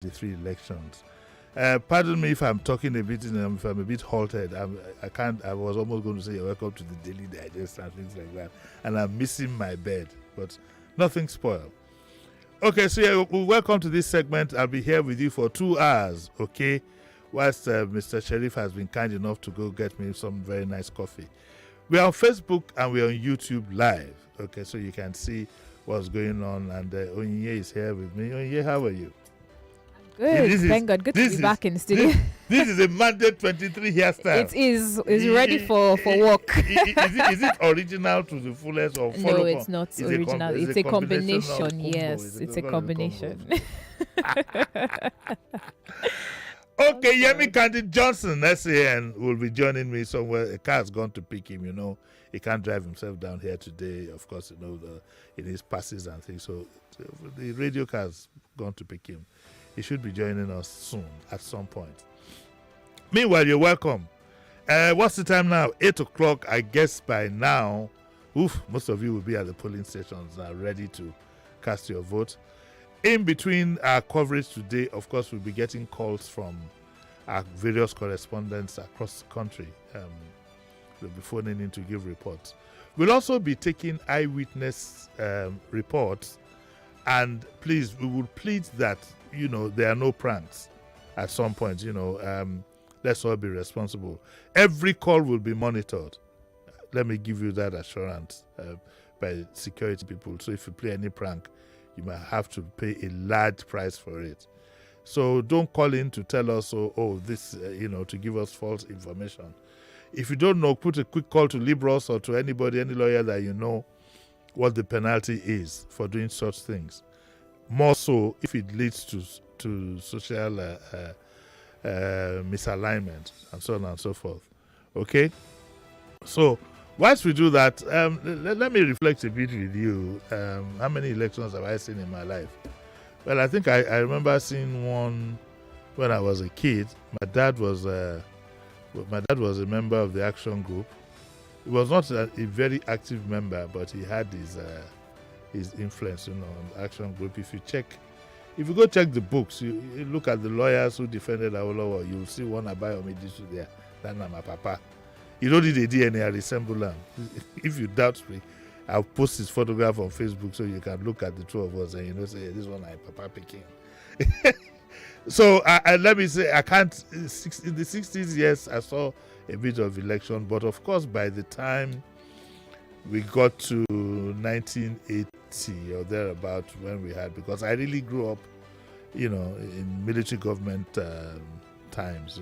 2023 elections. Pardon me if I'm talking a bit, if I'm a bit halted. I can't. I was almost going to say welcome to the Daily Digest and things like that, and I'm missing my bed, but nothing spoiled. Okay, so yeah, welcome to this segment. I'll be here with you for 2 hours. Okay, whilst Mr. Sheriff has been kind enough to go get me some very nice coffee. We're on Facebook and we're on YouTube live. Okay, so you can see what's going on. And Onyinye is here with me. Onyinye, how are you? Good, thank God. Good to be back in the studio. This is a Monday 23 hairstyle. It is. It's ready for work. Is it original to the fullest or follow? No, it's not original. It's a combination. Yes, it's a combination. Okay, Yemi Candide-Johnson, SAN, will be joining me somewhere. A car's gone to pick him, He can't drive himself down here today. Of course, it is passes and things. So the radio car's gone to pick him. He should be joining us soon, at some point. Meanwhile, you're welcome. What's the time now? 8 o'clock. I guess by now, most of you will be at the polling stations ready to cast your vote. In between our coverage today, of course, we'll be getting calls from our various correspondents across the country. We'll be phoning in to give reports. We'll also be taking eyewitness reports. And please, we will plead that, there are no pranks at some point. Let's all be responsible. Every call will be monitored. Let me give you that assurance by security people. So if you play any prank, you might have to pay a large price for it. So don't call in to tell us, this, to give us false information. If you don't know, put a quick call to Libros or to anybody, any lawyer that you know what the penalty is for doing such things. More so if it leads to social misalignment and so on and so forth. Okay? So, whilst we do that, let me reflect a bit with you. How many elections have I seen in my life? Well, I think I remember seeing one when I was a kid. My dad was a member of the action group. He was not a very active member, but he had his influence, on the action group. If you go check the books, you look at the lawyers who defended Awolowo, you'll see one Abayomi Disu there. That's my papa. You don't need a DNA resemblance. If you doubt me, I'll post his photograph on Facebook so you can look at the two of us and say, this one I Papa Peking. So let me say, I can't. In the 60s, yes, I saw a bit of election, but of course, by the time we got to 1980 or thereabout, when we had, because I really grew up, in military government times,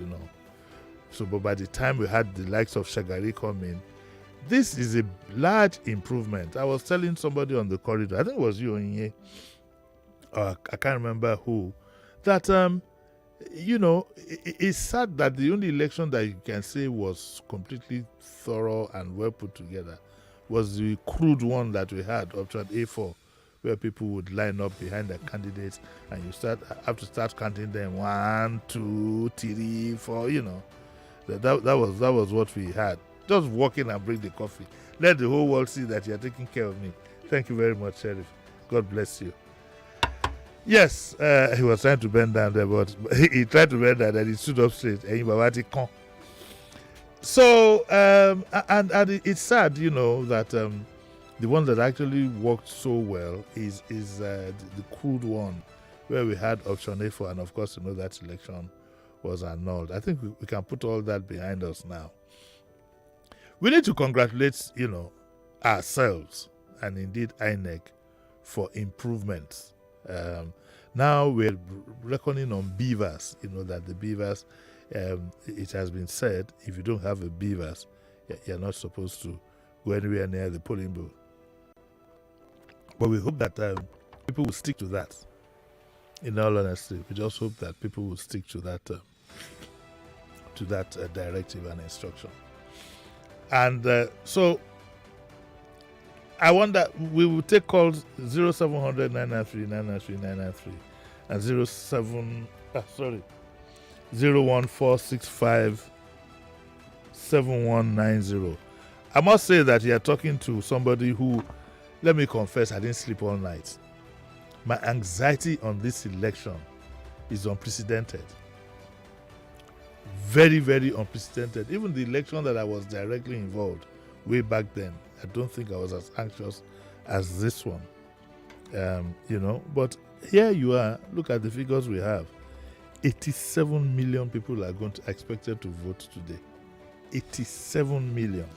So, but by the time we had the likes of Shagari come in, this is a large improvement. I was telling somebody on the corridor, I think it was you, Onyinye, I can't remember who, that, it's sad that the only election that you can say was completely thorough and well put together was the crude one that we had up to A4, where people would line up behind the candidates and you have to start counting them 1, 2, 3, 4, That was what we had. Just walk in and bring the coffee. Let the whole world see that you're taking care of me. Thank you very much, Sheriff. God bless you. Yes, he was trying to bend down there, but he tried to bend down and he stood up straight. So, and it's sad, that the one that actually worked so well is the crude one, where we had option A4, and of course, that election was annulled. I think we can put all that behind us now. We need to congratulate, ourselves and indeed INEC for improvements. Now we're reckoning on beavers, that the beavers, it has been said, if you don't have a beavers, you're not supposed to go anywhere near the polling booth. But we hope that people will stick to that. In all honesty, we just hope that people will stick to that directive and instruction. And so I wonder, we will take calls 0700 993 993 993 and 01465 7190. I must say that you are talking to somebody who, let me confess, I didn't sleep all night. My anxiety on this election is unprecedented. Very, very unprecedented. Even the election that I was directly involved way back then, I don't think I was as anxious as this one. But here you are. Look at the figures we have. 87 million people are expected to vote today. 87 million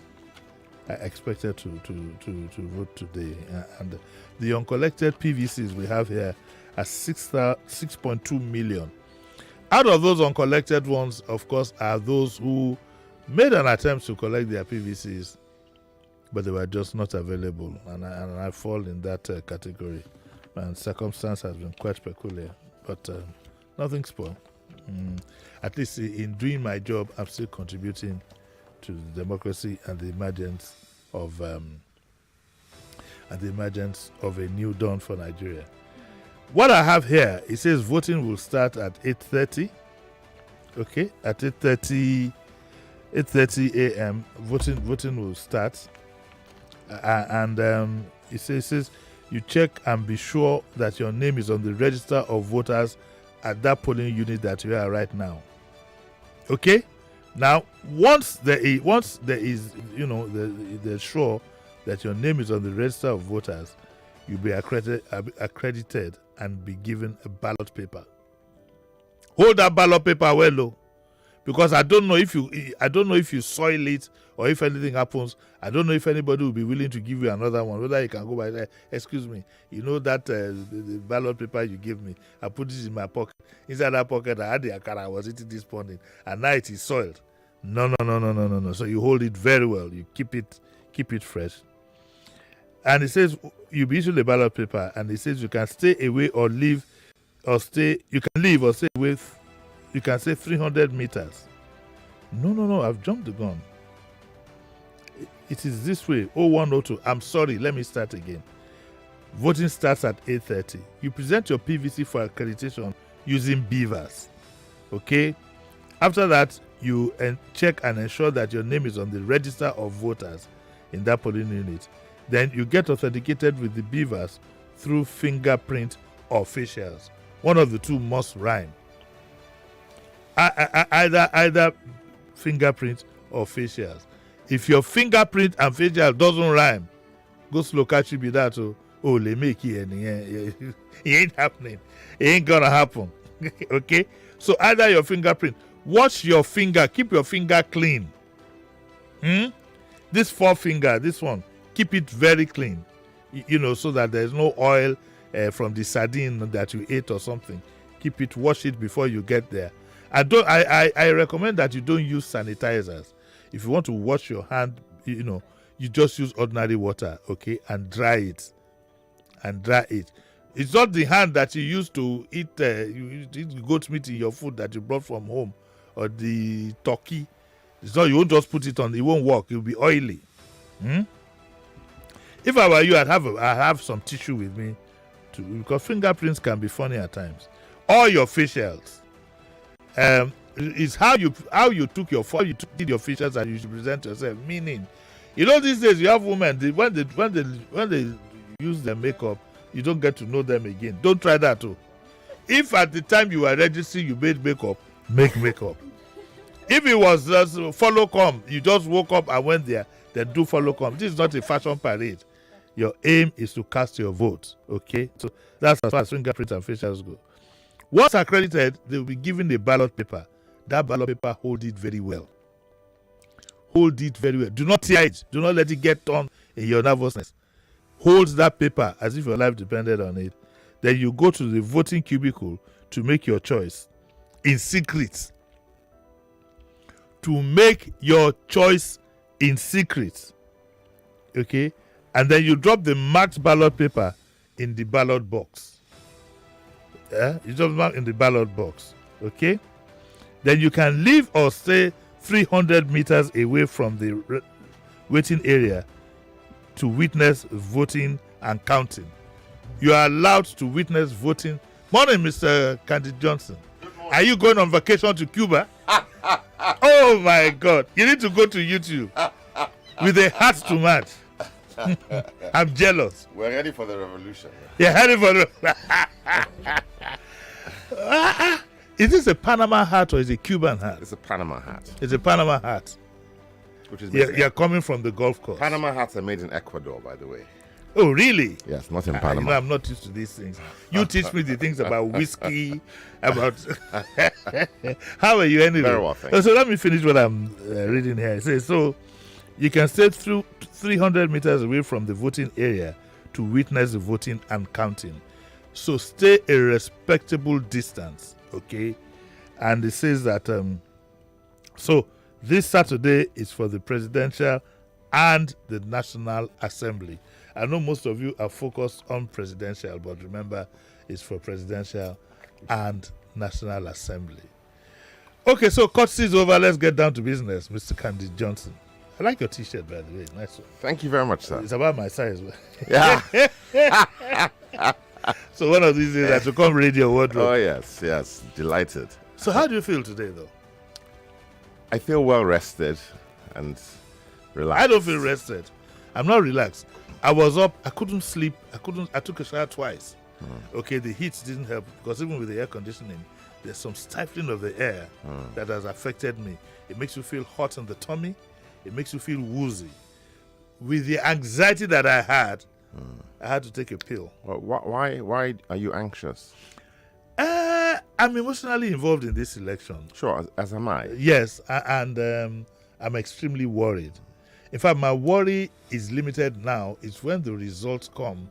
are expected to vote today. And the uncollected PVCs we have here are 6.2 million. Out of those uncollected ones, of course, are those who made an attempt to collect their PVCs, but they were just not available. And I fall in that category. And circumstance has been quite peculiar. But nothing spoiled. At least in doing my job, I'm still contributing to the democracy and the emergence of a new dawn for Nigeria. What I have here, it says voting will start at 8:30. Okay, at 8:30 a.m. voting will start, and it says you check and be sure that your name is on the register of voters at that polling unit that you are right now. Okay, now once there is they're sure that your name is on the register of voters, you'll be accredited and be given a ballot paper. Hold that ballot paper well low, because I don't know if you soil it or if anything happens. I don't know if anybody will be willing to give you another one. Whether you can go by there. Excuse me, that the ballot paper you gave me, I put it in my pocket. Inside that pocket, I had the akara I was eating this morning, and now it is soiled. No. So you hold it very well. You keep it fresh. And it says you'll be issued a ballot paper, and it says you can stay away or leave, or stay. You can leave or stay away. You can say 300 meters. No. I've jumped the gun. It is this way. 0102. I'm sorry. Let me start again. Voting starts at 8:30. You present your PVC for accreditation using beavers. Okay. After that, you check and ensure that your name is on the register of voters in that polling unit. Then you get authenticated with the beavers through fingerprint or facials. One of the two must rhyme. Either fingerprint or facials. If your fingerprint and facial doesn't rhyme, go slow catch be that. They make it. It ain't happening. It ain't gonna happen. Okay? So either your fingerprint, wash your finger, keep your finger clean. This forefinger, this one, keep it very clean, so that there's no oil from the sardine that you ate or something. Keep it, wash it before you get there. I recommend that you don't use sanitizers. If you want to wash your hand, you just use ordinary water, okay, and dry it. It's not the hand that you use to eat, you eat goat meat in your food that you brought from home, or the turkey. It's not, you won't just put it on, it won't work, it'll be oily. If I were you, I'd have some tissue with me too, because fingerprints can be funny at times. All your facials. Is how you did your facials and you should present yourself. Meaning, these days you have women, when they use their makeup, you don't get to know them again. Don't try that too. If at the time you were registering you made makeup, make makeup. If it was just follow come, you just woke up and went there, then do follow come. This is not a fashion parade. Your aim is to cast your vote. Okay, so that's as far as fingerprints and facials go. Once accredited, they will be given a ballot paper. That ballot paper, hold it very well. Hold it very well. Do not tear it. Do not let it get torn in your nervousness. Hold that paper as if your life depended on it. Then you go to the voting cubicle to make your choice in secret. To make your choice in secret. Okay? And then you drop the marked ballot paper in the ballot box. You just mark in the ballot box. Okay? Then you can leave or stay 300 meters away from the waiting area to witness voting and counting. You are allowed to witness voting. Morning, Mr. Candide-Johnson. Are you going on vacation to Cuba? Oh my God. You need to go to YouTube with a hat to match. I'm jealous. We're ready for the revolution. Yeah, ready for the Is this a Panama hat or is it a Cuban hat? It's a Panama hat. It's a Panama hat. Which is You're coming from the golf course. Panama hats are made in Ecuador, by the way. Oh, really? Yes, not in Panama. I'm not used to these things. You teach me the things about whiskey, about... How are you anyway? Very well, thank you. So let me finish what I'm reading here. It says, so you can stay through 300 meters away from the voting area to witness the voting and counting. So stay a respectable distance, okay? And it says that, so this Saturday is for the presidential and the National Assembly. I know most of you are focused on presidential, but remember, it's for presidential and National Assembly. Okay, so courtesy is over. Let's get down to business, Mr. Candide-Johnson. I like your T-shirt, by the way. Nice one. Thank you very much, sir. It's about my size. Yeah. So one of these days I should come read your wardrobe. Oh, yes. Delighted. So how do you feel today, though? I feel well rested and relaxed. I don't feel rested. I'm not relaxed. I was up. I couldn't sleep. I took a shower twice. Okay, the heat didn't help because even with the air conditioning, there's some stifling of the air that has affected me. It makes you feel hot in the tummy. It makes you feel woozy. With the anxiety that I had to take a pill. Well, why are you anxious? I'm emotionally involved in this election. Sure, as am I. Yes, and I'm extremely worried. In fact, my worry is limited now. It's when the results come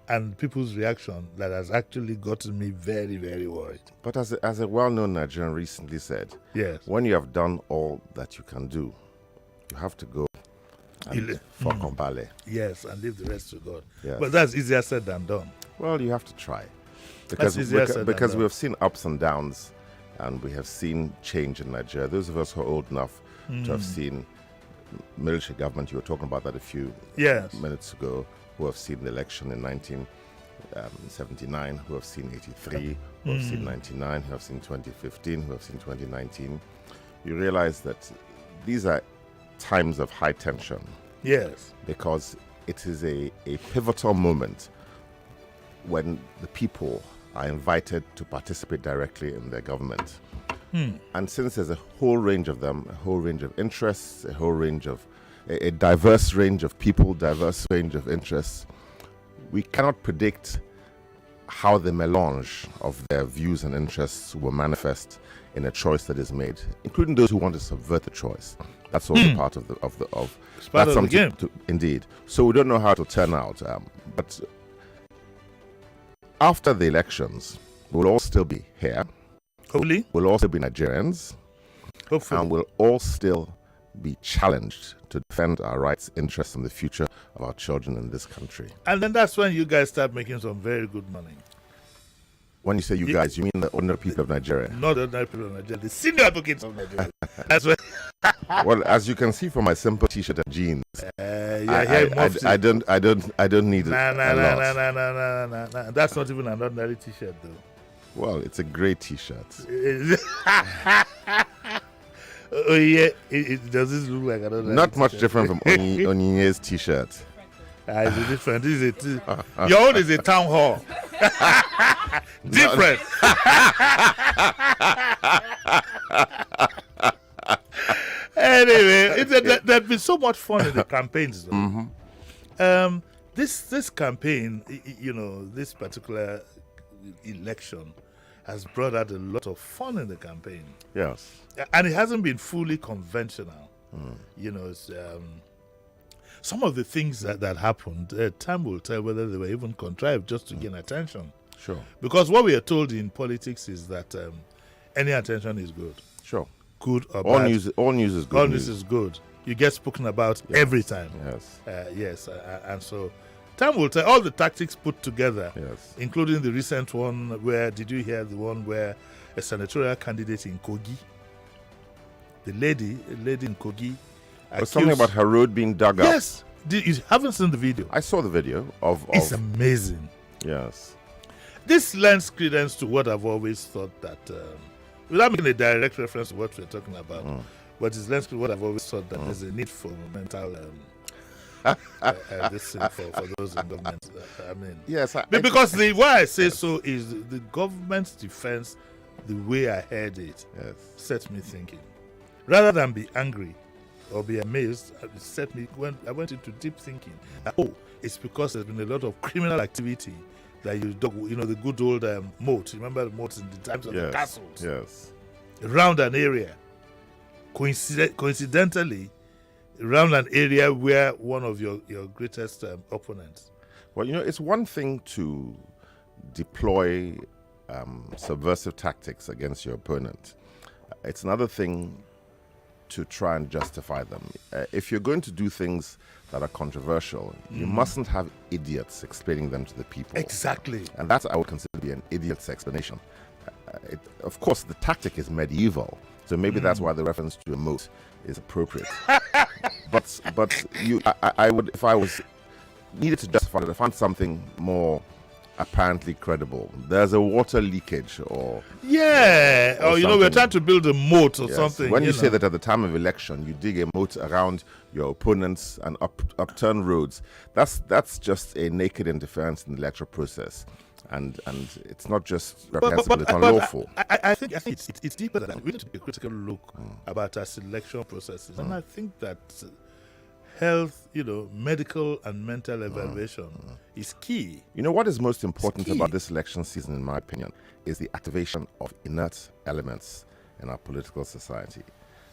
and people's reaction that has actually gotten me very, very worried. But as a well-known Nigerian recently said, yes, when you have done all that you can do, you have to go and fọkànbalẹ̀. Yes, and leave the rest to God. Yes. But that's easier said than done. Well, you have to try. That's easier said than Because done. we have seen ups and downs, and we have seen change in Nigeria. Those of us who are old enough to have seen military government, you were talking about that a few minutes ago, who have seen the election in 1979, who have seen 83, who have seen 99, who have seen 2015, who have seen 2019. You realize that these are times of high tension. Yes. Because it is a pivotal moment when the people are invited to participate directly in their government. And since there's a whole range of them, a whole range of interests, a whole range of a diverse range of people, diverse range of interests, we cannot predict how the melange of their views and interests will manifest in a choice that is made, including those who want to subvert the choice. That's also part of that's the game. Indeed. So we don't know how it will turn out, but after the elections, we'll all still be here. Hopefully. We'll also be Nigerians. Hopefully. And we'll all still be challenged to defend our rights, interests, and the future of our children in this country. And then that's when you guys start making some very good money. When you say you guys, you mean the ordinary people of Nigeria? Not the ordinary people of Nigeria, the senior advocates of Nigeria. That's when. Well, as you can see from my simple T-shirt and jeans, I don't need a lot. Nah. That's not even an ordinary T-shirt, though. Well, it's a great T-shirt. Oh yeah, does this look like an ordinary Not much T-shirt? different from Onyinye's T-shirt. It's different. This is your own is a town hall. Different. Anyway, there's been so much fun in the campaigns, though. This campaign, this particular election has brought out a lot of fun in the campaign. Yes. And it hasn't been fully conventional. It's, some of the things that happened, time will tell whether they were even contrived just to gain attention. Sure. Because what we are told in politics is that any attention is good. Sure. Good or All bad. news is good. All news is good. You get spoken about every time. Yes. And so time will tell. All the tactics put together, including the recent one where, did you hear the one where a senatorial candidate in Kogi, a lady in Kogi, was something about her road being dug up. Yes. You haven't seen the video? I saw the video of It's amazing. Yes. This lends credence to what I've always thought that, without making a direct reference to what we're talking about, but it lends to what I've always thought that there's a need for mental this thing for those in government. I mean, Yes, because why I say so is the government's defense, the way I heard it, yes. set me thinking. Rather than be angry or be amazed, it set me when I went into deep thinking. It's because there's been a lot of criminal activity that the good old moat. Remember the moats in the times of the castles? Yes. Around an area. Coincidentally, around an area where one of your greatest opponents. Well, it's one thing to deploy subversive tactics against your opponent. It's another thing to try and justify them. If you're going to do things that are controversial, you mustn't have idiots explaining them to the people. Exactly. And that I would consider to be an idiot's explanation. Of course, the tactic is medieval, so maybe that's why the reference to a moat is appropriate. but I would, if I was needed to justify it, I find something more apparently credible. There's a water leakage, or we're trying to build a moat or something. When you say that at the time of election, you dig a moat around your opponents and upturn roads, that's just a naked interference in the electoral process. And it's not just reprehensible, it's unlawful. I think it's deeper than that. We need to take a critical look about our selection processes. And I think that health, medical and mental evaluation is key. What is most important about this election season, in my opinion, is the activation of inert elements in our political society.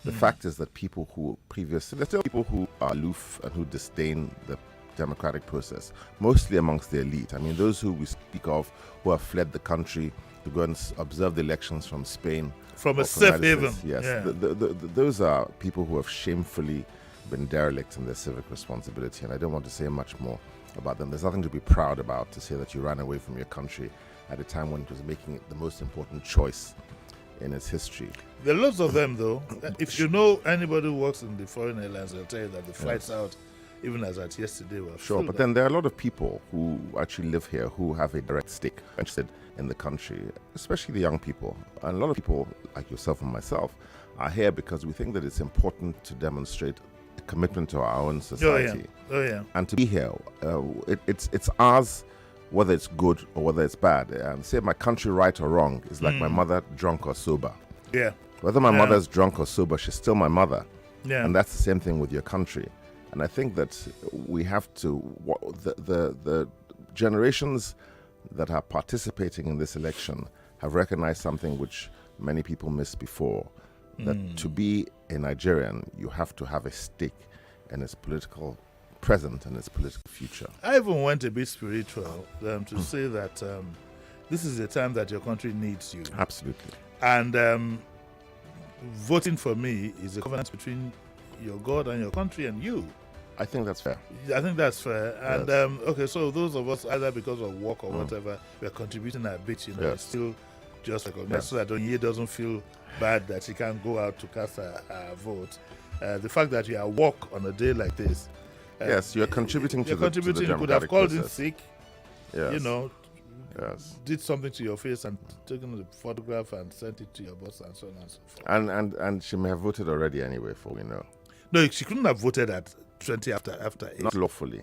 The fact is that people who there's still people who are aloof and who disdain the democratic process, mostly amongst the elite. I mean, those who we speak of who have fled the country to go and observe the elections from Spain. From a safe haven. Yes. Yeah. Those are people who have shamefully been derelict in their civic responsibility, and I don't want to say much more about them. There's nothing to be proud about to say that you ran away from your country at a time when it was making it the most important choice in its history. There are lots of them, though. If you know anybody who works in the foreign airlines, they'll tell you that the flights out, even as at yesterday, were sure. But then there are a lot of people who actually live here who have a direct stake interested in the country, especially the young people. And a lot of people, like yourself and myself, are here because we think that it's important to demonstrate a commitment to our own society. Oh yeah. And to be here, it's ours, whether it's good or whether it's bad. And say my country right or wrong is like my mother drunk or sober. Yeah. Whether my mother's drunk or sober, she's still my mother. Yeah. And that's the same thing with your country. And I think that we have to, the generations that are participating in this election have recognized something which many people missed before, that to be a Nigerian, you have to have a stake in its political present and its political future. I even went a bit spiritual to say that this is a time that your country needs you. Absolutely. And voting for me is a covenant between your God and your country and you. I think that's fair. I think that's fair. And Yes. so those of us, either because of work or whatever, we're contributing a bit, Yes. still just recognize so that Onye doesn't feel bad that he can't go out to cast a vote. The fact that you are at work on a day like this. Yes, you're contributing to the You could have democratic called in process. sick, Yes. Yes. did something to your face and taken a photograph and sent it to your boss and so on and so forth. And she may have voted already anyway, for we know. No, she couldn't have voted at 20 after 8. Not lawfully.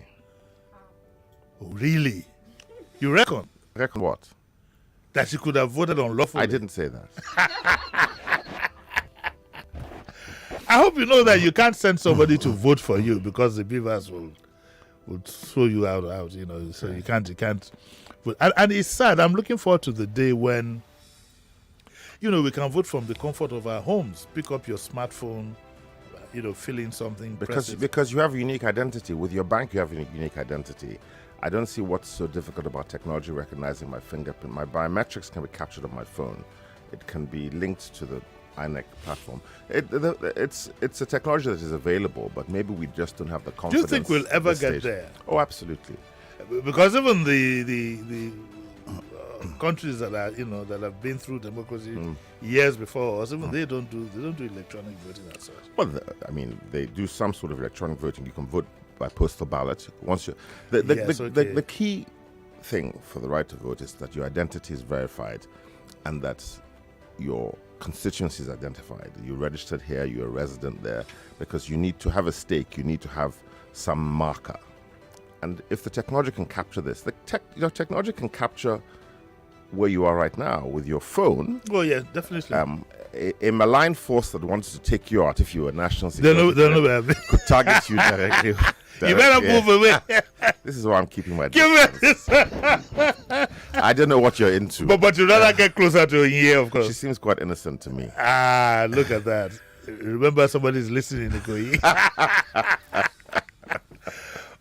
Oh, really? You reckon Reckon what? that she could have voted unlawfully? I didn't say that. I hope you know that you can't send somebody to vote for you because the beavers will throw you out, so you can't. And it's sad. I'm looking forward to the day when, we can vote from the comfort of our homes. Pick up your smartphone, fill in something. Because you have a unique identity. With your bank, you have a unique identity. I don't see what's so difficult about technology recognizing my fingerprint. My biometrics can be captured on my phone. It can be linked to the INEC platform. It's a technology that is available, but maybe we just don't have the confidence. Do you think we'll ever at this get stage. there? Oh, absolutely. Because even the countries that are that have been through democracy years before us, even they don't do electronic voting as such. Well, they do some sort of electronic voting. You can vote by postal ballot. Once you the key thing for the right to vote is that your identity is verified, and that your constituency is identified. You're registered here. You're a resident there, because you need to have a stake. You need to have some marker. And if the technology can capture this, technology can capture where you are right now with your phone. Oh yeah, definitely. A malign force that wants to take you out, if you were national security, they know where could target you directly. You better move away. This is why I'm keeping my Give me distance. this. I don't know what you're into. But you'd rather get closer to here, of course. She seems quite innocent to me. Look at that. Remember, somebody's listening, Ikoyi.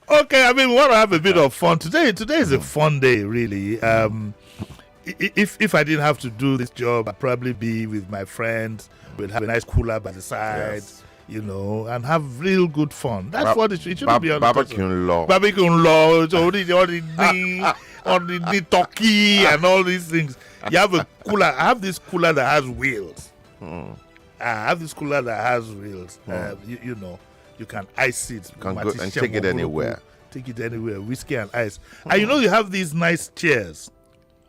Okay, I mean, we want to have a bit of fun today. Today is a fun day, really. If I didn't have to do this job, I'd probably be with my friends. We'd have a nice cooler by the side, and have real good fun. That's what it should be on barbecue in law. Barbecue in law, all the turkey and all these things. You have a cooler. I have this cooler that has wheels. You can ice it. You can go and take it anywhere. Take it anywhere. Whiskey and ice. And you have these nice chairs.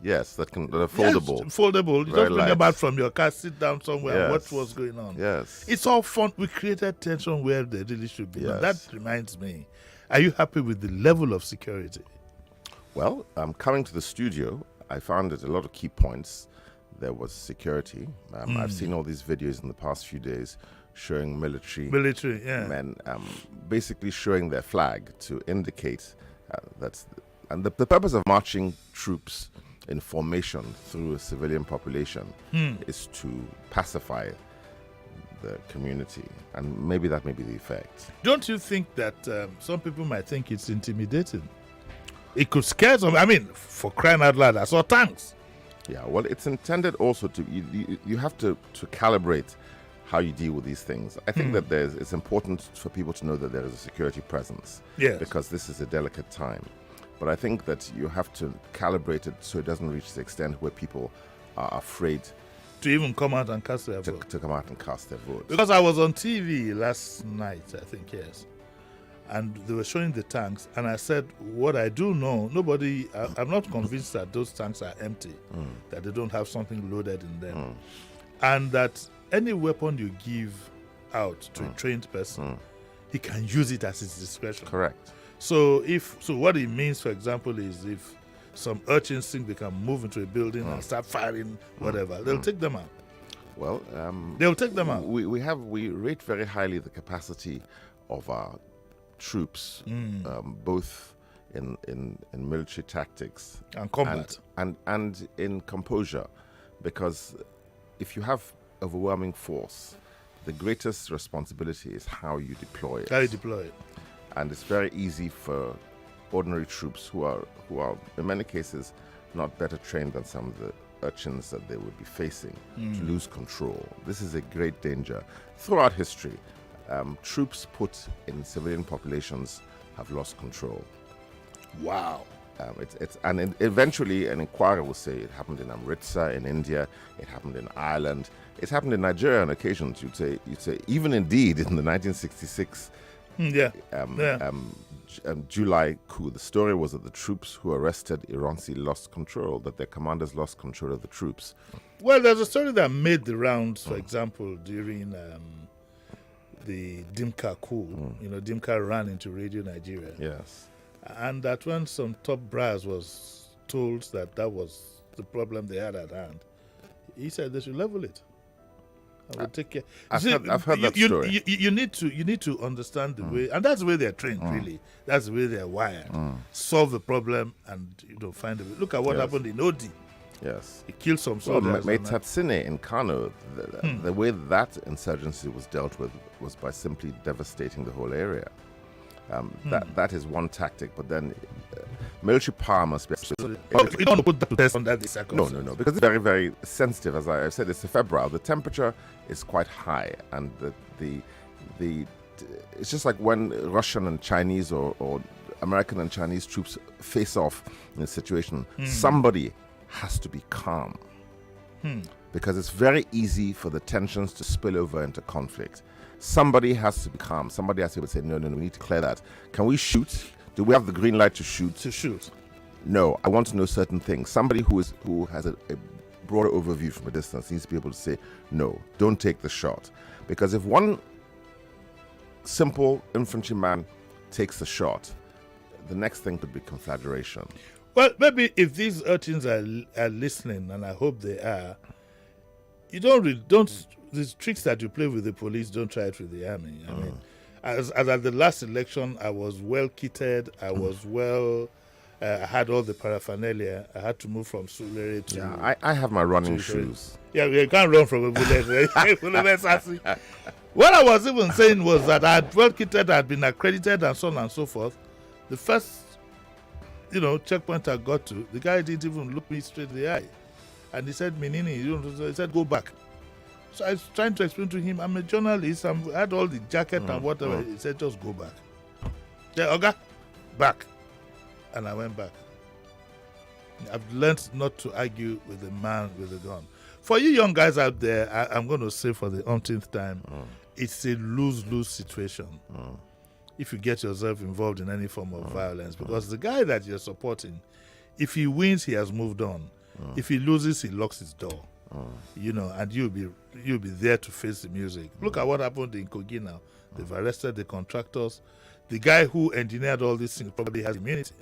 Yes, that are foldable. Yes, foldable. You just bring them out from your car, sit down somewhere and watch what's going on. Yes. It's all fun. We created tension where there really should be. Yes. That reminds me. Are you happy with the level of security? Well, coming to the studio, I found that a lot of key points. There was security. I've seen all these videos in the past few days showing military men basically showing their flag to indicate and the purpose of marching troops in formation through a civilian population is to pacify the community, and maybe that may be the effect. Don't you think that some people might think it's intimidating? It could scare some. I mean, for crying out loud, I saw tanks. Yeah, well, it's intended also to you have to calibrate how you deal with these things. I think that it's important for people to know that there is a security presence. Yes. Because this is a delicate time. But I think that you have to calibrate it so it doesn't reach the extent where people are afraid to even come out and cast their vote. To come out and cast their vote. Because I was on TV last night, I think, yes. And they were showing the tanks, and I said, what I do know, I'm not convinced that those tanks are empty, that they don't have something loaded in them. And that any weapon you give out to a trained person, he can use it at his discretion. Correct. So what it means, for example, is if some urchins think they can move into a building and start firing whatever, they'll take them out. Well, they'll take them out. We rate very highly the capacity of our troops, both in military tactics and combat and in composure, because if you have overwhelming force, the greatest responsibility is how you deploy it. And it's very easy for ordinary troops who are in many cases not better trained than some of the urchins that they would be facing to lose control. This is a great danger. Throughout history, troops put in civilian populations have lost control. Wow. Eventually an inquirer will say it happened in Amritsar in India, it happened in Ireland, it happened in Nigeria on occasions. You'd say even indeed in the 1966 July coup, the story was that the troops who arrested Iransi lost control, that their commanders lost control of the troops. Well, there's a story that made the rounds, for example, during the Dimka coup. Dimka ran into Radio Nigeria. Yes. And that when some top brass was told that was the problem they had at hand, he said they should level it. I will take care. I've heard that story. You need to understand the way, and that's the way they're trained. Really, that's the way they're wired. Solve the problem and find a way. Look at what happened in Odi. Yes, it killed some soldiers. Tatsine in Kano, the way that insurgency was dealt with was by simply devastating the whole area. That is one tactic, but then military power must be. You don't put that to test under the circumstances. No, because it's very, very sensitive. As I said, it's febrile. The temperature is quite high, and it's just like when Russian and Chinese or American and Chinese troops face off in a situation. Somebody has to be calm, because it's very easy for the tensions to spill over into conflict. Somebody has to be calm. Somebody has to be able to say, no, we need to clear that. Can we shoot? Do we have the green light to shoot? To shoot. No, I want to know certain things. Somebody who has a broader overview from a distance needs to be able to say, no, don't take the shot. Because if one simple infantryman takes the shot, the next thing could be conflagration. Well, maybe if these urchins are listening, and I hope they are, you don't these tricks that you play with the police, don't try it with the army. I mean, as at the last election, I was well kitted. I was well. I had all the paraphernalia. I had to move from Sulere to. Yeah, I have my running shoes. Yeah, you can't run from a bullet. What I was even saying was that I had well kitted, I had been accredited, and so on and so forth. The first, checkpoint I got to, the guy didn't even look me straight in the eye, and he said, "Menini," he said, "Go back." So I was trying to explain to him, I'm a journalist, I had all the jacket and whatever. He said, "Just go back." Yeah, okay, back. And I went back. I've learned not to argue with a man with a gun. For you young guys out there, I'm going to say for the umpteenth time, it's a lose-lose situation if you get yourself involved in any form of violence. Because the guy that you're supporting, if he wins, he has moved on. If he loses, he locks his door. And you'll be there to face the music. Look at what happened in Kogi now. They've arrested the contractors. The guy who engineered all these things probably has immunity.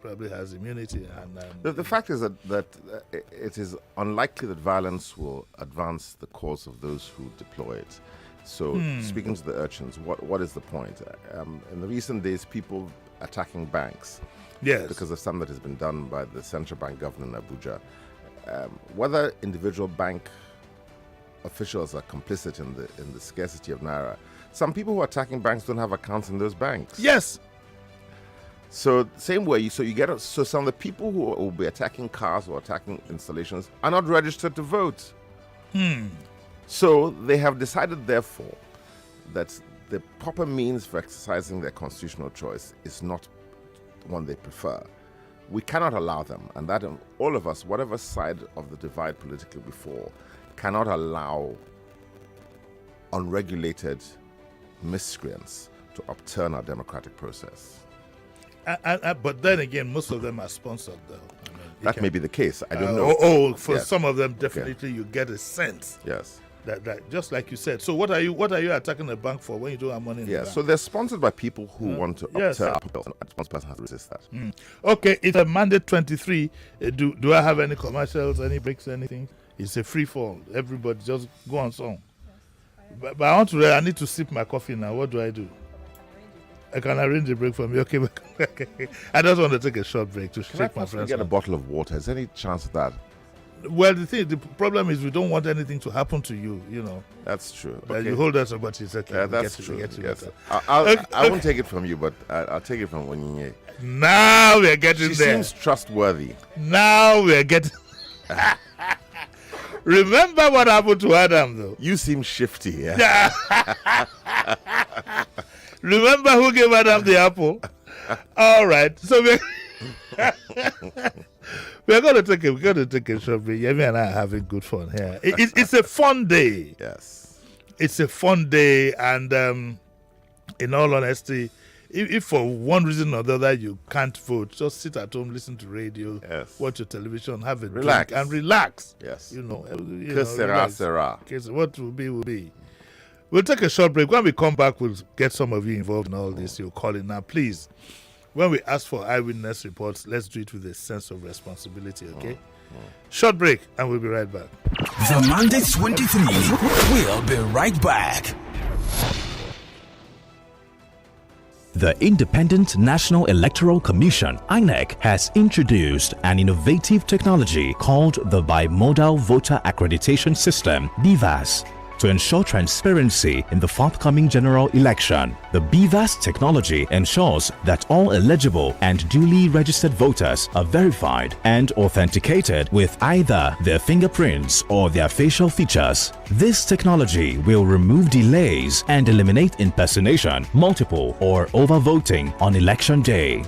Probably has immunity. And the fact is that it is unlikely that violence will advance the cause of those who deploy it. So, speaking to the urchins, what is the point? In the recent days, people attacking banks, yes, because of something that has been done by the central bank governor in Abuja. Whether individual bank officials are complicit in the scarcity of naira, some people who are attacking banks don't have accounts in those banks. Yes. So same way, so some of the people who will be attacking cars or attacking installations are not registered to vote. So they have decided, therefore, that the proper means for exercising their constitutional choice is not one they prefer. We cannot allow them, and that all of us, whatever side of the divide politically before, cannot allow unregulated miscreants to upturn our democratic process. But then again, most of them are sponsored, though. That may be the case. I don't know. For some of them, definitely you get a sense. Yes. That just like you said. So what are you attacking a bank for when you don't have money in the bank? So they're sponsored by people who want to upturn our bills, and a sponsored person has to resist that. Okay, it's a mandate 23. Do I have any commercials, any breaks, anything? It's a free fall. Everybody just go on song. But I need to sip my coffee now. What do I do? I can arrange a break for me. Okay. I just want to take a short break to shake my friends. Get a bottle of water. Is there any chance of that? Well, the problem is we don't want anything to happen to you, That's true. Okay. You hold us, but it's okay. Yeah, that's true. Yes. I won't take it from you, but I'll take it from Onyinye. Now we're getting there. She seems trustworthy. Now we're getting... Remember what happened to Adam, though? You seem shifty, yeah? Remember who gave Adam the apple? All right. So we're going to take a short break. Yemi and I are having good fun here. It's a fun day. Yes. It's a fun day, and in all honesty, if for one reason or the other you can't vote, just sit at home, listen to radio, watch your television, have a drink, and relax. Yes. Sera. What will be, will be. We'll take a short break. When we come back, we'll get some of you involved in all this. You'll call in now. Please, when we ask for eyewitness reports, let's do it with a sense of responsibility, okay? Short break, and we'll be right back. The Mandate 23. We'll be right back. The Independent National Electoral Commission, INEC, has introduced an innovative technology called the Bimodal Voter Accreditation System, BVAS, to ensure transparency in the forthcoming general election. The BVAS technology ensures that all eligible and duly registered voters are verified and authenticated with either their fingerprints or their facial features. This technology will remove delays and eliminate impersonation, multiple or overvoting on election day.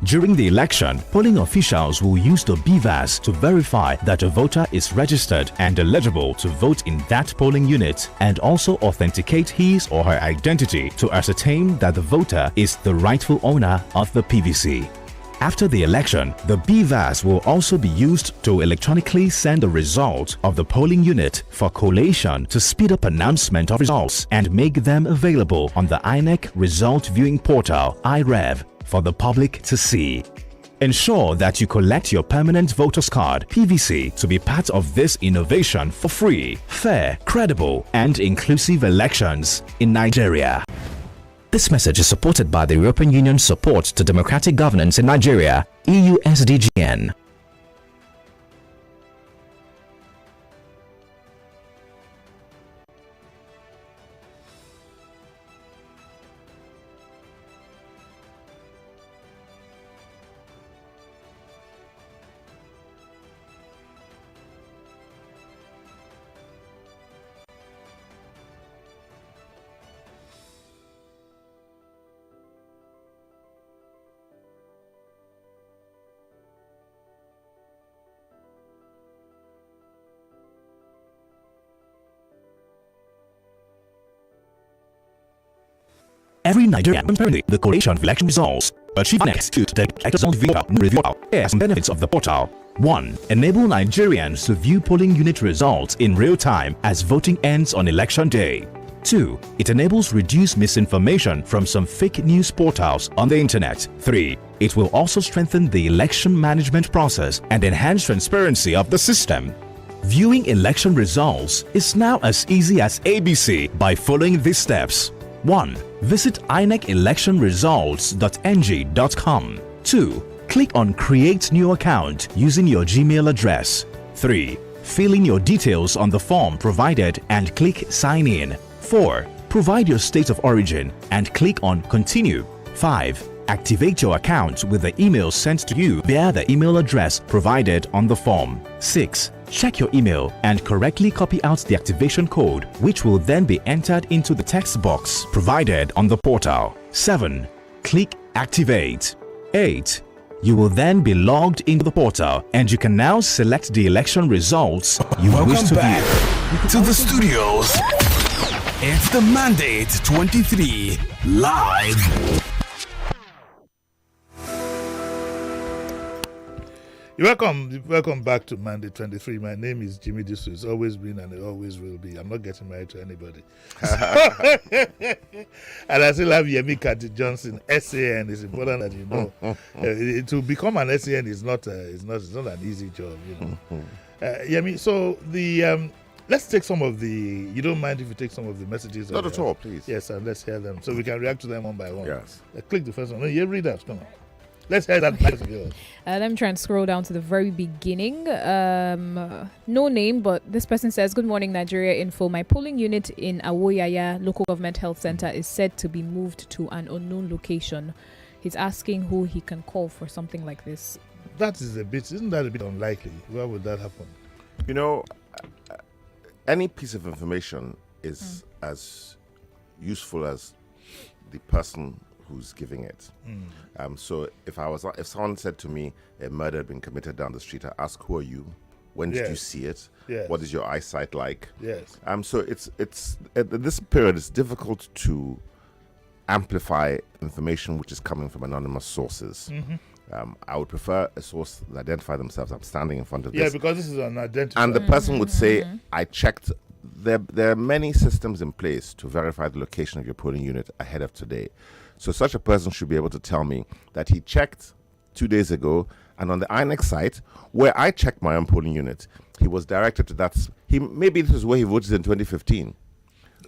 During the election, polling officials will use the BVAS to verify that a voter is registered and eligible to vote in that polling unit, and also authenticate his or her identity to ascertain that the voter is the rightful owner of the PVC. After the election, the BVAS will also be used to electronically send the result of the polling unit for collation to speed up announcement of results and make them available on the INEC Result Viewing Portal, IREV, for the public to see. Ensure that you collect your permanent voter's card, PVC, to be part of this innovation for free, fair, credible, and inclusive elections in Nigeria. This message is supported by the European Union's support to democratic governance in Nigeria, EU SDGN. Every Nigerian currently the collation of election results. Achieve next to the electoral review. Here are some benefits of the portal. 1. Enable Nigerians to view polling unit results in real time as voting ends on election day. 2. It enables reduced misinformation from some fake news portals on the internet. 3. It will also strengthen the election management process and enhance transparency of the system. Viewing election results is now as easy as ABC by following these steps. 1. Visit inecelectionresults.ng.com. 2. Click on Create New Account using your Gmail address. 3. Fill in your details on the form provided and click Sign In. 4. Provide your state of origin and click on Continue. 5. Activate your account with the email sent to you via the email address provided on the form. 6. Check your email and correctly copy out the activation code, which will then be entered into the text box provided on the portal. 7. Click Activate. 8. You will then be logged into the portal and you can now select the election results you wish to view. To the studios. It's the Mandate 23 live. Welcome back to Mandate 23. My name is Jimi Disu. It's always been and it always will be. I'm not getting married to anybody. And I still have Yemi Candide-Johnson, SAN. It's important that you know. To become an SAN is not an easy job, you know. Yemi, so the let's take some of the. You don't mind if you take some of the messages? Not at all, please. Yes, and let's hear them so we can react to them one by one. Yes. Click the first one. No, you read that. Come on. Let's hear that. Let me try and scroll down to the very beginning. No name, but this person says, "Good morning, Nigeria Info. My polling unit in Awoyaya Local Government Health Center is said to be moved to an unknown location." He's asking who he can call for something like this. Isn't that a bit unlikely? Why would that happen? You know, any piece of information is as useful as the person who's giving it. So if someone said to me a murder had been committed down the street, I ask, who are you? When did you see it? Yes. What is your eyesight like? Yes. So it's at this period it's difficult to amplify information which is coming from anonymous sources. I would prefer a source that identify themselves. I'm standing in front of this. Yeah, because this is unidentified. And the person would say, I checked. There are many systems in place to verify the location of your polling unit ahead of today. So such a person should be able to tell me that he checked 2 days ago, and on the INEC site, where I checked my own polling unit, he was directed to that. Maybe this is where he voted in 2015.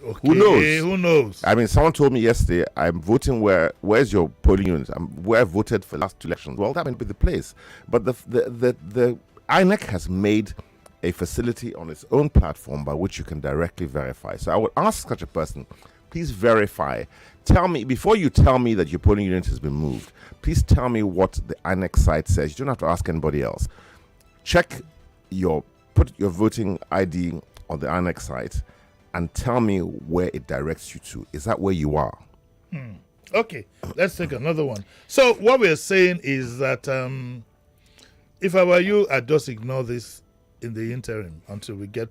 Okay, Who knows? Who knows? I mean, someone told me yesterday, I'm voting where's your polling unit? Where I voted for the last 2 elections. Well, that might be the place. But the INEC has made a facility on its own platform by which you can directly verify. So I would ask such a person, please verify. Tell me, before you tell me that your polling unit has been moved, please tell me what the INEC site says. You don't have to ask anybody else. Put your voting ID on the INEC site and tell me where it directs you to. Is that where you are? Okay, let's take another one. So what we're saying is that if I were you, I'd just ignore this in the interim until we get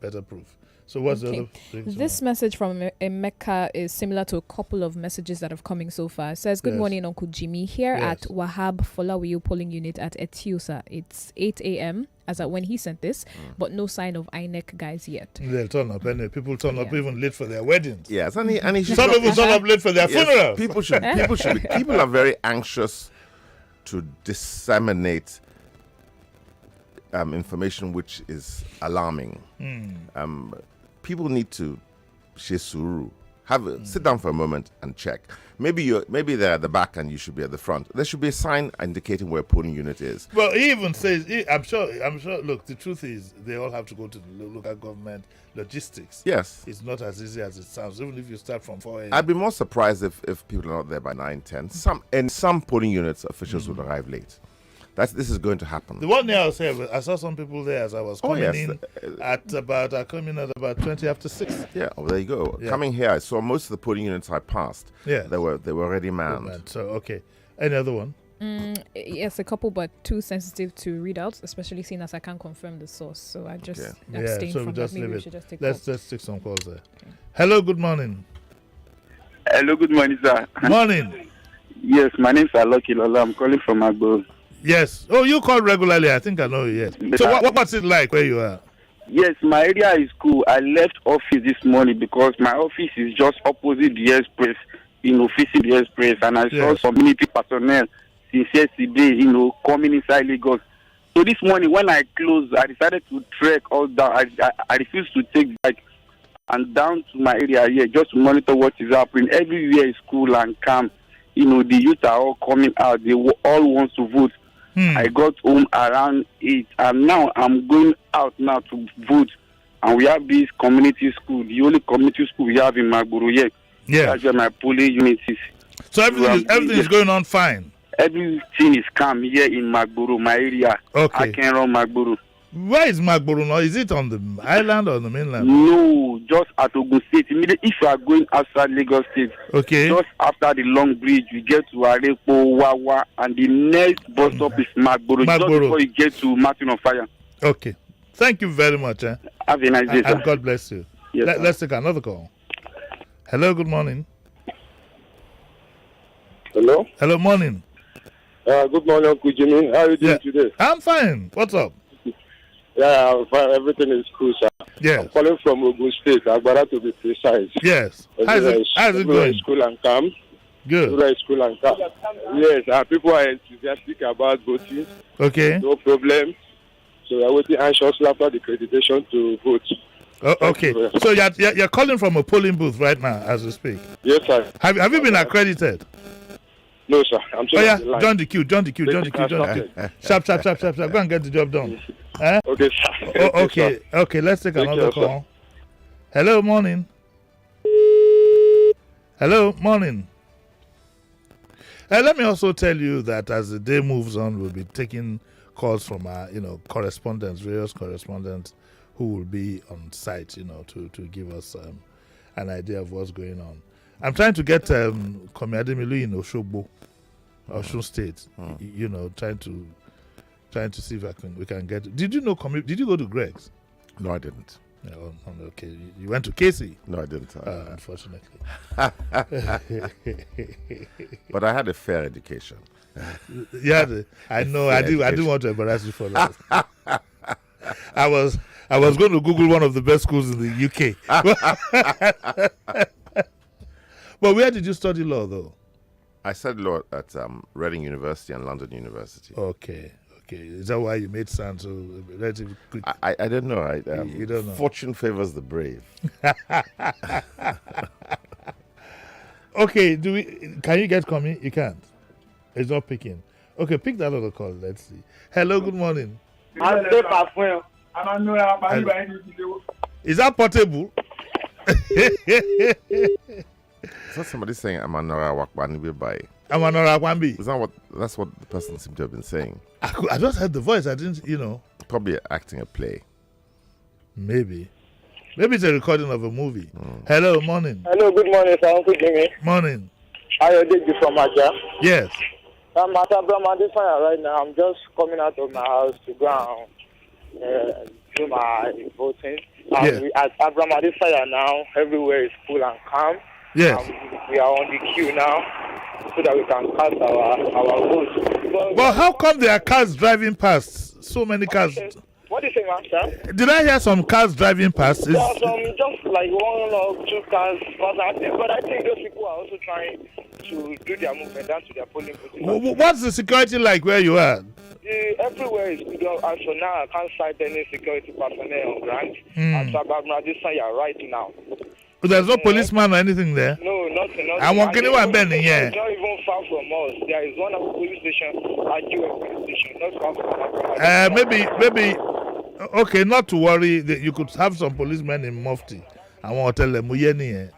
better proof. So what's the other thing? This message from Emeka is similar to a couple of messages that have coming so far. It says, good morning, Uncle Jimmy. Here at Wahab Folawiyo polling unit at Etiusa. It's 8 a.m. as at when he sent this, but no sign of INEC guys yet. They'll turn up. Anyway. People turn up even late for their weddings. Yes, and he should Some people turn up late for their funerals. People are very anxious to disseminate information which is alarming. People need to shesuru. Sit down for a moment and check. Maybe they're at the back and you should be at the front. There should be a sign indicating where a polling unit is. Well, he even says, I'm sure. Look, the truth is, they all have to go to the local government logistics. Yes, it's not as easy as it sounds. Even if you start from 4 a.m. I'd be more surprised if people are not there by 9:10. Some polling units officials would arrive late. This is going to happen. The one day I was here, I saw some people there as I was coming in at about 20 after 6. Yeah, there you go. Yeah. Coming here, I saw most of the polling units I passed. Yeah, they were already manned. Oh, so okay, any other one? Yes, a couple, but too sensitive to read out, especially seeing as I can't confirm the source. So I just abstain from that. Maybe we should just take Let's take some calls there. Okay. Hello, good morning. Hello, good morning, sir. Morning. Yes, my name is Aloki Lola. I'm calling from Agbo. Yes. Oh, you call regularly. I think I know you. Yes. So what's it like where you are? Yes, my area is cool. I left office this morning because my office is just opposite the express, facing the express, and I saw community personnel since yesterday, coming inside Lagos. So this morning when I closed, I decided to trek all down. I refused to take bike and down to my area here just to monitor what is happening. Everywhere is cool and calm. The youth are all coming out. They all want to vote. I got home around 8, and now I'm going out now to vote. And we have this community school, the only community school we have in Magboro here. Yeah. That's where my polling unit is. So everything is going on fine? Everything is calm here in Magboro, my area. Okay. I can run Magboro. Where is Magboro now? Is it on the island or on the mainland? No, just at Ogun State. Immediately, if you are going outside Lagos State, just after the long bridge, you get to Arepo, Wawa, and the next bus stop is Magboro. Just before you get to Martin on Fire. Okay. Thank you very much. Have a nice day, sir. And God bless you. Yes, let's take another call. Hello, good morning. Hello? Hello, morning. Good morning, Uncle Jimmy. How are you doing today? I'm fine. What's up? Yeah, I'm fine. Everything is cool, sir. Yes. I'm calling from Ogun State, Agbara to be precise. Yes. How's it going? School and calm. Good. School and calm. Yes, people are enthusiastic about voting. Okay. No problem. So we are waiting anxiously after the accreditation to vote. Oh, okay. So you're calling from a polling booth right now as we speak? Yes, sir. Have you been accredited? No, sir. I'm sorry. Join the queue. Sharp. Go and get the job done. Okay, sir. Okay. Let's take another call. Hello, morning. Let me also tell you that as the day moves on, we'll be taking calls from our, various correspondents who will be on site, to give us an idea of what's going on. I'm trying to get Komiademilu in Oshogbo, Osun State. Trying to see if we can get. Did you know? Did you go to Greg's? No, I didn't. Okay, you went to Casey. No, I didn't. Unfortunately. But I had a fair education. I know. I didn't want to embarrass you for that. I was going to Google one of the best schools in the UK. But where did you study law, though? I studied law at Reading University and London University. Okay. Is that why you made sound so relatively quick? I don't know. You don't know. Fortune favors the brave. Okay. Can you get coming? You can't. It's not picking. Okay, pick that other call. Let's see. Hello. Good morning. Is that portable? Is that somebody saying Amanora Wakbani by? Amanora Wakbani. Is that what? That's what the person seemed to have been saying. I just heard the voice. I didn't, Probably acting a play. Maybe it's a recording of a movie. Hello, morning. Hello, good morning, sir. Uncle Jimmy. Morning. How did you from Aja? Yes. I'm at Abraham fire right now. I'm just coming out of my house to go and do my voting. Yeah. We, at Abraham Adesanya now, everywhere is cool and calm. Yes. We are on the queue now so that we can cast our votes. Well, how come there are cars driving past? So many cars. What do you say, man, sir? Did I hear some cars driving past? There are some, just like 1 or 2 cars passing, but I think those people are also trying to do their movement down to their polling booths. What's the security like where you are? Everywhere is good. As for now, I can't cite any security personnel on ground. At Abraham Adesanya right now. There's no policeman or anything there? No, nothing. I want anyone bending here. It's not even far from us. There is one police station at US police station, not far from maybe. Okay, not to worry. You could have some policemen in Mufti. I want to tell them,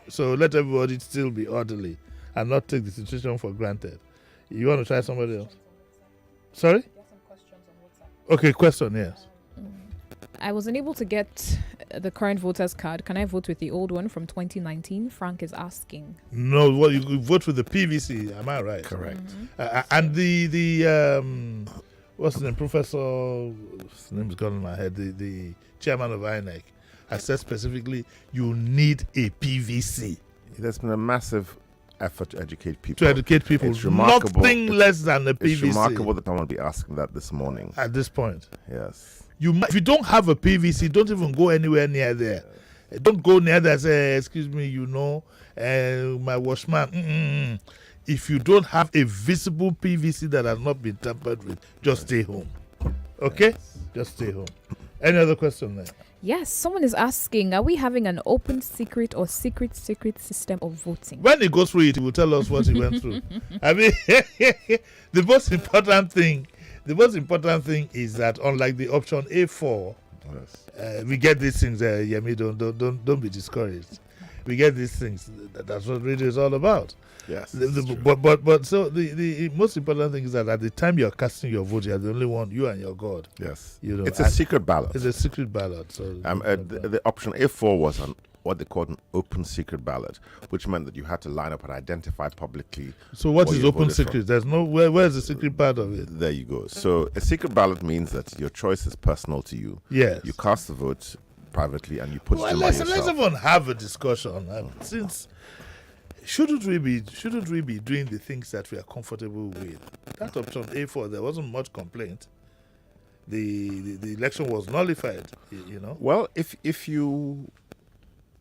so let everybody still be orderly and not take the situation for granted. You want to try somebody else? Sorry? Okay, question, yes. I was unable to get the current voter's card. Can I vote with the old one from 2019? Frank is asking. No, well, you could vote with the PVC. Am I right? Correct. And the what's the name? Professor, his name's gone in my head. The chairman of INEC has said specifically, you need a PVC. There's been a massive effort to educate people. It's remarkable. Nothing less than a PVC. It's remarkable that I want to be asking that this morning. At this point. Yes. If you don't have a PVC, don't even go anywhere near there. Don't go near there and say, excuse me, my washman. If you don't have a visible PVC that has not been tampered with, just stay home. Okay? Yes. Just stay home. Any other question there? Yes, someone is asking, are we having an open secret or secret system of voting? When he goes through it, he will tell us what he went through. I mean, the most important thing is that unlike the option A4, yes. We get these things. Yemi, don't be discouraged. We get these things. That's what radio is all about. Yes. But so the most important thing is that at the time you're casting your vote, you're the only one, you and your God. Yes. It's a secret ballot. It's a secret ballot. So the option A4 was what they called an open secret ballot, which meant that you had to line up and identify publicly. So what is open secret? There's no where's the secret part of it? There you go. So a secret ballot means that your choice is personal to you. Yes. You cast the vote privately and you put it by yourself. Let's even have a discussion. Since shouldn't we be doing the things that we are comfortable with? That option A4, there wasn't much complaint. The election was nullified. Well, if you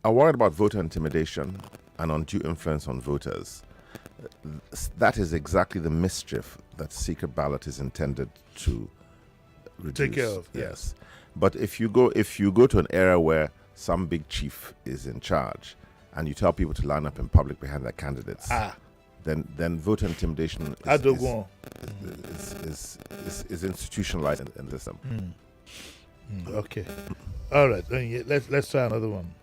are worried about voter intimidation and undue influence on voters, that is exactly the mischief that secret ballot is intended to reduce. Take care of. Yes. But if you go to an area where some big chief is in charge and you tell people to line up in public behind their candidates, then voter intimidation is institutionalized in the system. Okay. All right. Let's try another one.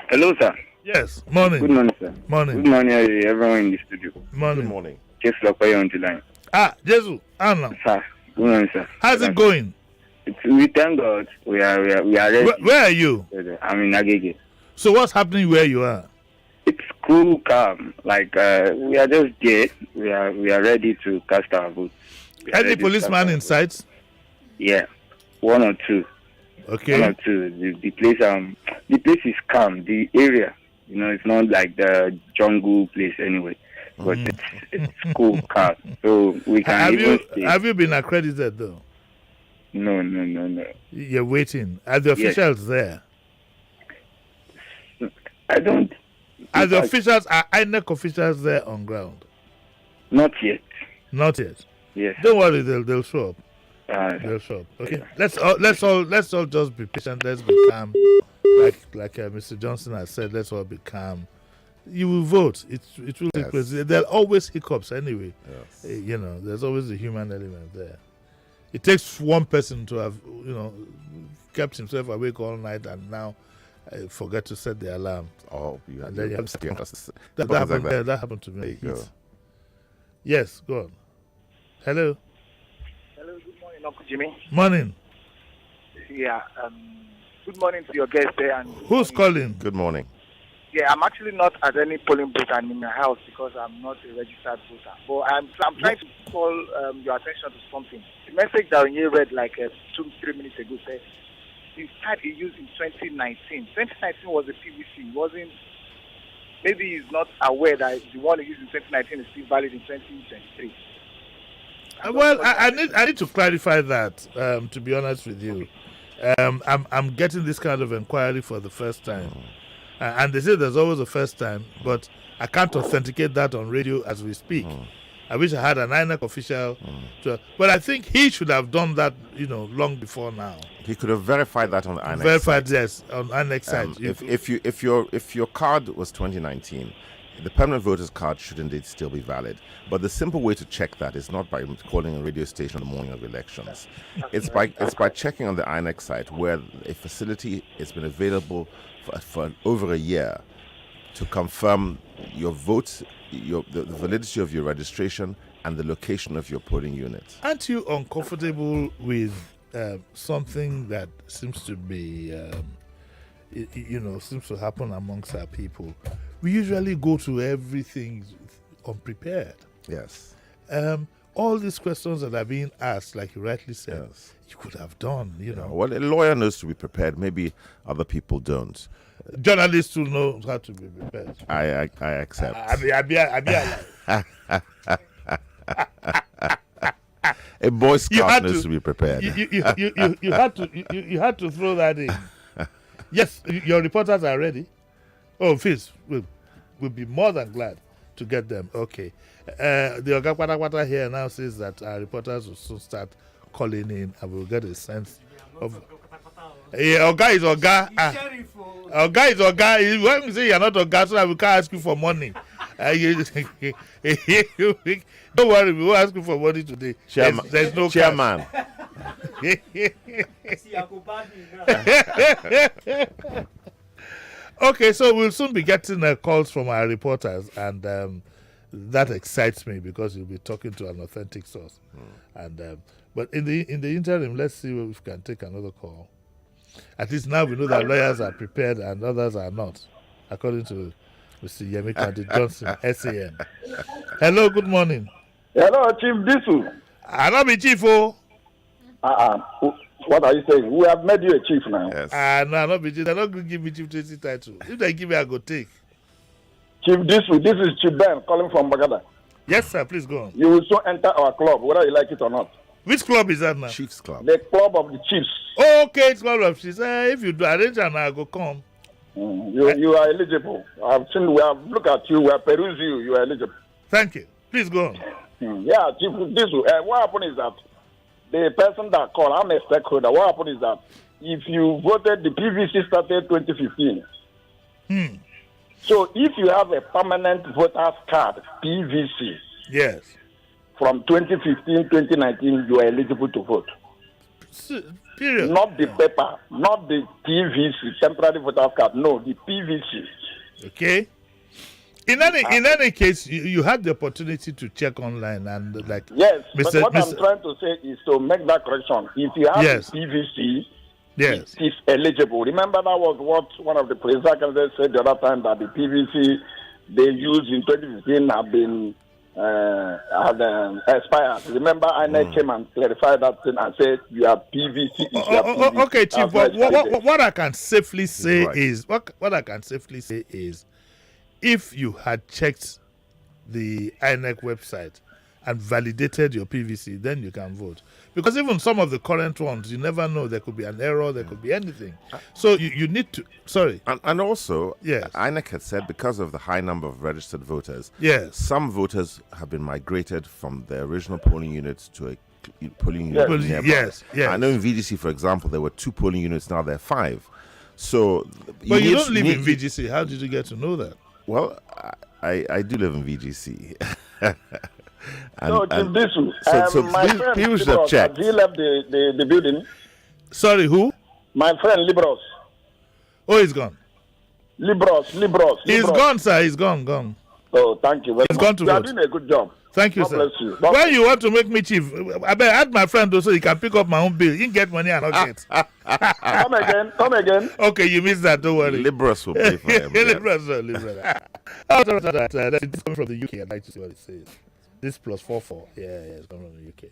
Hello, sir. Yes. Morning. Good morning, sir. Morning. Good morning, everyone in the studio. Morning. Good morning. Just like on the line. Disu. Anna. Sir. Good morning, sir. How's it going? We thank God. We are ready. Where are you? I'm in Agege. So what's happening where you are? It's cool, calm. Like we are just there. We are ready to cast our vote. Any policeman in sight? Yeah, 1 or 2. Okay. 1 or 2. The place is calm. The area, it's not like the jungle place anyway. But it's cool, calm. So we can Have you been accredited though? No. You're waiting. Are the officials there? I don't. Are INEC officials there on ground? Not yet. Not yet. Yes. Don't worry, they'll show up. They'll show up. Okay. Let's all just be patient. Let's be calm. Like Mr. Johnson has said, let's all be calm. You will vote. It will take place. There are always hiccups anyway. Yes. There's always the human element there. It takes one person to have, kept himself awake all night and now forget to set the alarm. That happened to me. Yes, go on. Hello. Hello, good morning, Uncle Jimmy. Morning. Yeah, good morning to your guest there. And who's calling? Good morning. Yeah, I'm actually not at any polling booth. I'm in my house because I'm not a registered voter. But I'm trying to call your attention to something. The message that you read like 2-3 minutes ago said the card he used in 2019. 2019 was a PVC. It wasn't. Maybe he's not aware that the one he used in 2019 is still valid in 2023. Well, I need to clarify that. To be honest with you, I'm getting this kind of inquiry for the first time, and they say there's always a first time, but I can't authenticate that on radio as we speak. I wish I had an INEC official, but I think he should have done that, long before now. He could have verified that on the INEC verified, site. yes, on INEC site. If your card was 2019, the permanent voter's card should indeed still be valid. But the simple way to check that is not by calling a radio station on the morning of elections. It's by checking on the INEC site where a facility has been available for over a year to confirm your vote, the validity of your registration, and the location of your polling unit. Aren't you uncomfortable with something that seems to be, seems to happen amongst our people? We usually go to everything unprepared. Yes. All these questions that are being asked, like you rightly said, Yes. you could have done, Well, a lawyer knows to be prepared. Maybe other people don't. Journalists who know how to be prepared. I accept. A Boy Scout knows to be prepared. You had to throw that in. Yes, your reporters are ready. Oh, Fizz, we'll be more than glad to get them. Okay. The Oga Kwata here now says that our reporters will soon start calling in and we'll get a sense of... Yeah, Oga is Oga. Oga is Oga. When we say you're not Oga, so that we can't ask you for money. Don't worry, we won't ask you for money today. There's no chairman. Okay, so we'll soon be getting calls from our reporters, and that excites me because you'll be talking to an authentic source. And but in the interim, let's see if we can take another call. At least now we know that lawyers are prepared and others are not, according to Mr. Yemi Candide-Johnson, SAN. Hello, good morning. Hello, Chief Disu. I don't be chief, oh. What are you saying? We have made you a chief now. Yes. No, I'm not be chief. They're not going to give me chief Tracy title. If they give me, I go take. Chief Disu, this is Chief Ben calling from Bagada. Yes, sir, please go on. You will soon enter our club, whether you like it or not. Which club is that now? Chiefs Club. The club of the chiefs. Okay, it's club of chiefs. If you do arrange and I go come. You are eligible. I've seen, we have looked at you, we have perused you, you are eligible. Thank you. Please go on. Yeah, Chief Disu, what happened is that the person that called, I'm a stakeholder, what happened is that if you voted, the PVC started 2015. So if you have a permanent voter's card, PVC, yes, from 2015, 2019, you are eligible to vote. Period. Not the paper, not the PVC, temporary voter's card, no, the PVC. Okay. In any case, you had the opportunity to check online and yes, but what I'm trying to say is to make that correction. If you have the PVC, yes, it is eligible. Remember that was what one of the presidents said the other time, that the PVC they used in 2015 have been expired. Remember, INEC came and clarified that thing and said you have PVC. PVC. Okay, Chief. But what I can safely say is what I can safely say is, if you had checked the INEC website and validated your PVC, then you can vote. Because even some of the current ones, you never know. There could be an error. There could be anything. So you need to... Sorry. And also, yes, INEC had said because of the high number of registered voters, yes, some voters have been migrated from their original polling units to a polling unit nearby. Yes, yes. I know in VGC, for example, there were 2 polling units. Now there are 5. So... But you don't live in VGC. How did you get to know that? Well, I do live in VGC. So my friend Libros, has he left the building? Sorry, who? My friend Libros. Oh, he's gone. Libros. He's gone, sir. He's gone. Oh, thank you very much. He's gone to you vote. are doing a good job. Thank you, God sir. bless you. When you want to make me chief, I better add my friend so he can pick up my own bill. He can get money and not get. Come again. Okay, you missed that. Don't worry. Liberals will pay for him. yes. Liberals. That's coming from the UK. I'd like to see what it says. This +44. Yeah, it's coming from the UK.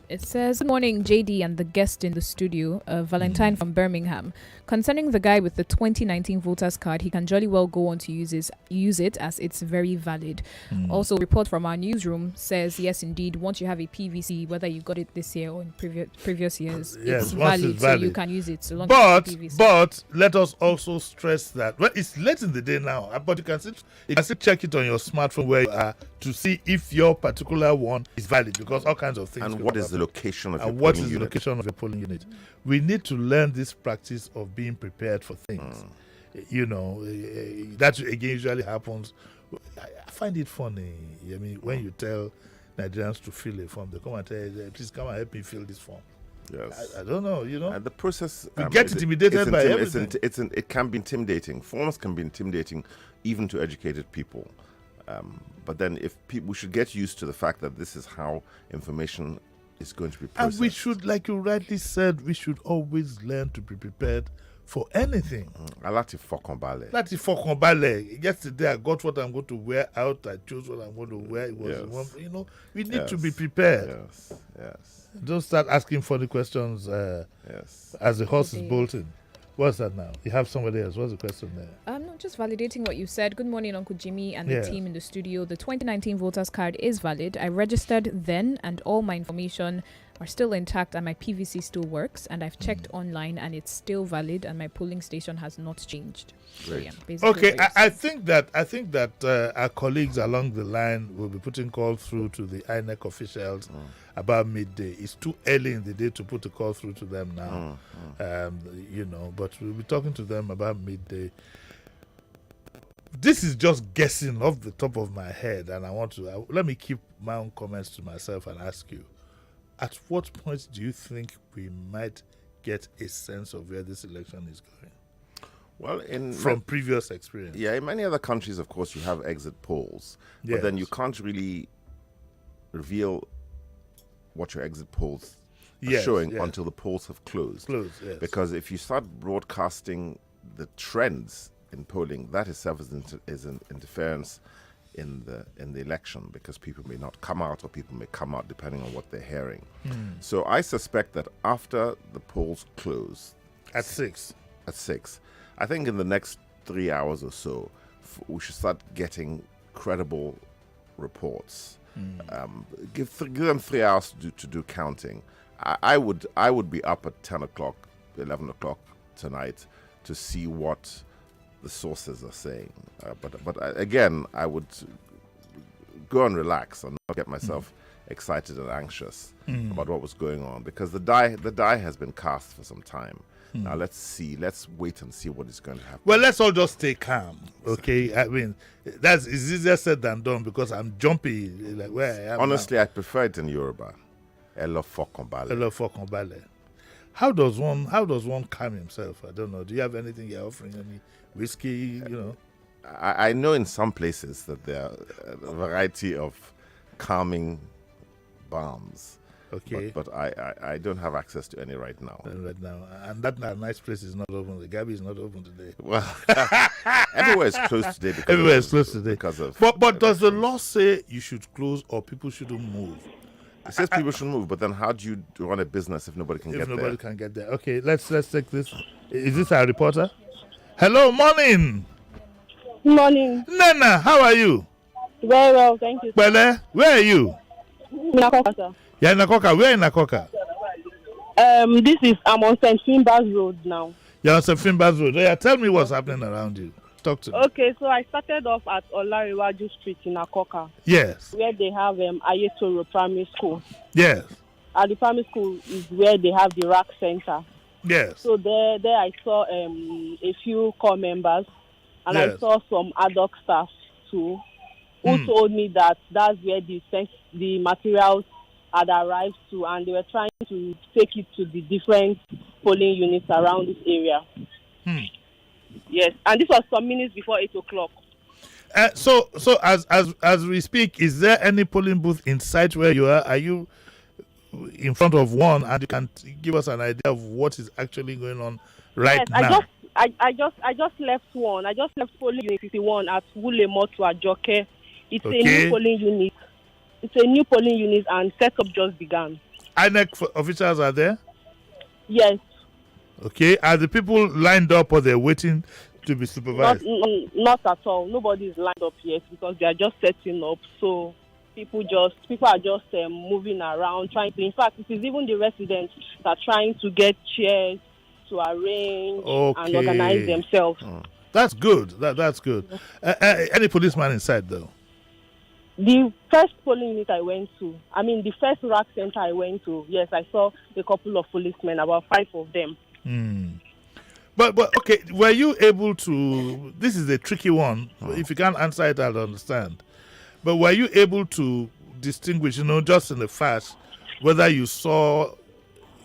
It says, "Good morning, JD and the guest in the studio, Valentine from Birmingham. Concerning the guy with the 2019 voters card, he can jolly well go on to use it as it's very valid." Also, a report from our newsroom says, yes, indeed, once you have a PVC, whether you got it this year or in previous years, Yes, it's once valid, it's so valid. you can use it so long as it's PVC. But let us also stress that it's late in the day now, but you can still check it on your smartphone where you are to see if your particular one is valid, because all kinds of things. And can what is happen. the location of your And what polling is the unit? location of your polling unit? We need to learn this practice of being prepared for things. That again usually happens. I find it funny. I mean, when you tell Nigerians to fill a form, they come and tell you, please come and help me fill this form. Yes. I don't know, And the process... We get intimidated by everything. It can be intimidating. Forms can be intimidating even to educated people. But then we should get used to the fact that this is how information is going to be processed. And we should, like you rightly said, we should always learn to be prepared for anything. Láti fọkànbalẹ̀. Láti fọkànbalẹ̀. Yesterday I got what I'm going to wear out. I chose what I'm going to wear. It was we need to be prepared. Yes. Don't start asking funny questions as the horse is bolting. What's that now? You have somebody else. What's the question there? No, just validating what you said. Good morning, Uncle Jimmy and the team in the studio. The 2019 voters card is valid. I registered then and all my information are still intact and my PVC still works, and I've checked online and it's still valid and my polling station has not changed. Great. So, Okay, I think that our colleagues along the line will be putting calls through to the INEC officials about midday. It's too early in the day to put a call through to them now, but we'll be talking to them about midday. This is just guessing off the top of my head, and let me keep my own comments to myself and ask you, at what point do you think we might get a sense of where this election is going? Well, from previous experience. Yeah, in many other countries, of course, you have exit polls, but then you can't really reveal what your exit polls are showing until the polls have closed. Because if you start broadcasting the trends in polling, that itself is an interference in the election, because people may not come out or people may come out depending on what they're hearing. So I suspect that after the polls close at 6, I think in the next 3 hours or so, we should start getting credible reports. Give them 3 hours to do counting. I would be up at 10 o'clock, 11 o'clock tonight to see what the sources are saying. But again, I would go and relax and not get myself excited and anxious about what was going on, because the die has been cast for some time. Now let's wait and see what is going to happen. Well, let's all just stay calm, okay? I mean, it's easier said than done, because I'm jumpy, like where I am. Honestly, I prefer it in Yoruba. Elo Fokonbale. How does one calm himself? I don't know. Do you have anything you're offering? Any whiskey? I know in some places that there are a variety of calming balms. Okay. But I don't have access to any right now. And that nice place is not open. The Gabi is not open today. Well, everywhere is closed today. But does the law say you should close or people shouldn't move? It says people should move, but then how do you run a business if nobody can get there? If nobody can get there. Okay, let's take this. Is this our reporter? Hello, morning. Morning. Nana, how are you? Very well, thank you. Bele, where are you? Nakoka, sir. Yeah, Nakoka. Where in Nakoka? I'm on St. Finbar's Road now. You're on St. Finbar's Road. Yeah, tell me what's happening around you. Talk to me. Okay, so I started off at Olariwaju Street in Nakoka. Yes. Where they have Ayetoro Primary School. Yes. At the primary school is where they have the rack center. Yes. So there I saw a few corps members, and I saw some ad hoc staff too, who told me that that's where the materials had arrived to, and they were trying to take it to the different polling units around this area. Yes, and this was some minutes before 8 o'clock. So as we speak, is there any polling booth in sight where you are? Are you in front of one, and you can give us an idea of what is actually going on right now? I just left one. I just left polling unit 51 at Wulemo to Ajoke. It's a new polling unit. It's a new polling unit, and setup just began. INEC officials are there? Yes. Okay. Are the people lined up, or they're waiting to be supervised? Not at all. Nobody is lined up yet because they are just setting up. So people are just moving around, trying to. In fact, it is even the residents that are trying to get chairs to arrange and organize themselves. That's good. That's good. Any policeman inside though? The first polling unit I went to, the first rack center I went to, yes, I saw a couple of policemen, about 5 of them. But okay, were you able to? This is a tricky one. If you can't answer it, I'll understand. But were you able to distinguish, just in the fast, whether you saw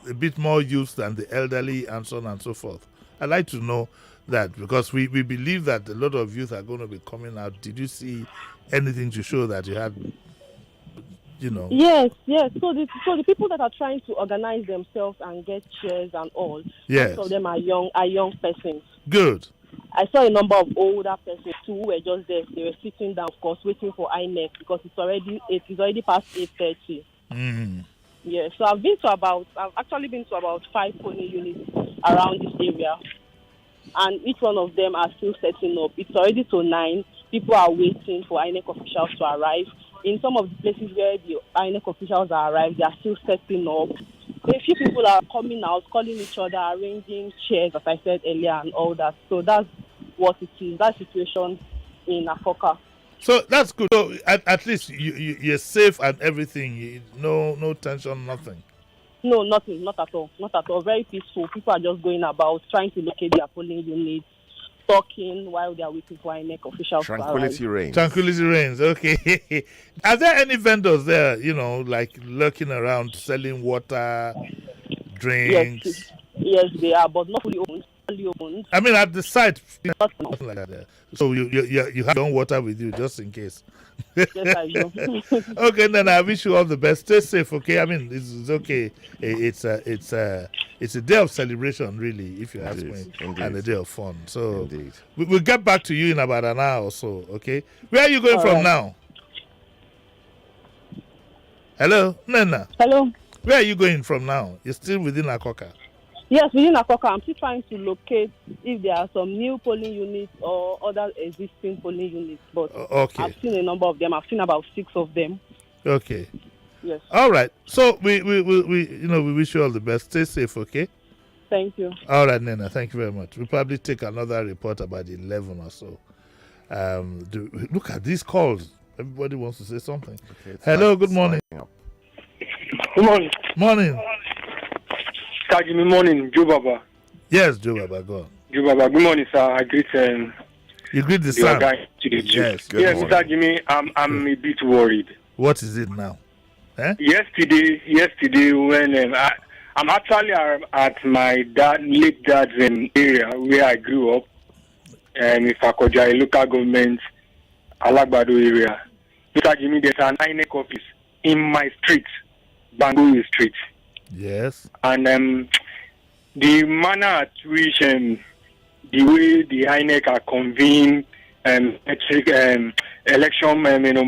a bit more youth than the elderly and so on and so forth? I'd like to know that because we believe that a lot of youth are going to be coming out. Did you see anything to show that you had, Yes. So the people that are trying to organize themselves and get chairs and all, most of them are young persons. Good. I saw a number of older persons too who were just there. They were sitting down, of course, waiting for INEC because it's already past 8:30. Yeah, so I've actually been to about 5 polling units around this area, and each one of them are still setting up. It's already to 9. People are waiting for INEC officials to arrive. In some of the places where the INEC officials are arrived, they are still setting up. A few people are coming out, calling each other, arranging chairs, as I said earlier, and all that. So that's what it is. That situation in Akoka. So that's good. So at least you're safe and everything. No tension, nothing. No, nothing. Not at all. Not at all. Very peaceful. People are just going about trying to locate their polling units, talking while they are waiting for INEC officials. Tranquility reigns. Tranquility reigns. Okay. Are there any vendors there? Like lurking around selling water, drinks? Yes, they are, but not fully opened. At the site, nothing like that. So you have your own water with you just in case. Yes, I do. Okay, then I wish you all the best. Stay safe, okay? It's okay. It's a day of celebration, really, if you ask me, and a day of fun. So we'll get back to you in about an hour or so, okay? Where are you going from now? Hello, Nena. Hello. Where are you going from now? You're still within Akoka? Yes, within Akoka. I'm still trying to locate if there are some new polling units or other existing polling units. But okay. I've seen a number of them. I've seen about 6 of them. Okay. Yes. All right. So we wish you all the best. Stay safe, okay? Thank you. All right, Nena. Thank you very much. We'll probably take another report about 11 or so. Look at these calls. Everybody wants to say something. Okay, hello. Good morning. Good morning. Morning. Good morning, Joe Baba. Yes, Joe Baba, go on. Joe Baba, good morning, sir. I greet you greet the sun. Yes, Mr. Jimi, I'm a bit worried. What is it now? Yesterday when I'm actually at my late dad's area where I grew up, in Fakoja, local government, Alagbado area. Mr. Jimi, there's an INEC office in my street, Bangoyu Street. Yes. And the manner at which the way the INEC are convening election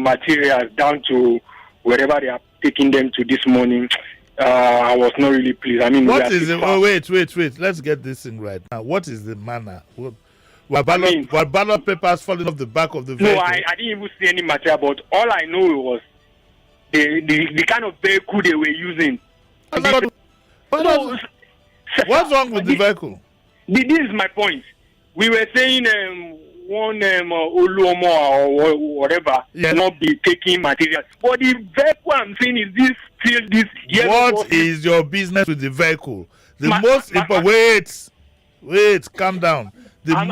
materials down to wherever they are taking them to this morning, I was not really pleased. What is it? Oh, wait. Let's get this thing right now. What is the manner? Were ballot papers falling off the back of the vehicle? No, I didn't even see any material, but all I know was the kind of vehicle they were using. What's wrong with the vehicle? This is my point. We were saying one Oluomo or whatever not be taking materials. But the vehicle I'm saying is still this. What is your business with the vehicle? The most important. Wait, calm down. I'm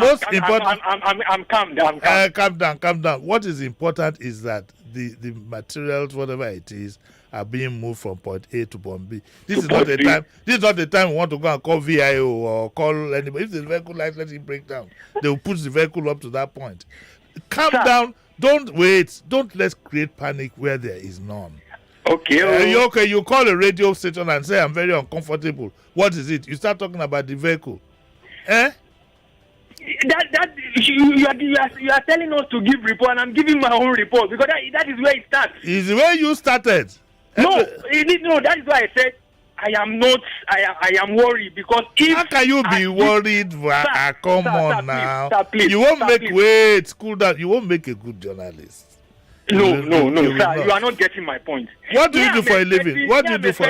calm down. Calm down. What is important is that the materials, whatever it is, are being moved from point A to point B. This is not the time. This is not the time we want to go and call VIO or call anybody. If the vehicle lights let it break down, they will push the vehicle up to that point. Calm down. Don't wait. Don't let's create panic where there is none. Okay. You call a radio station and say, I'm very uncomfortable. What is it? You start talking about the vehicle. That you are telling us to give report, and I'm giving my own report because that is where it starts. Is the way you started. No, that is why I said I am not. I am worried because if how can you be worried? Come on now. Please, you won't wait. Cool down. You won't make a good journalist. No, sir. You are not getting my point. What do you do for a living? What do you do for?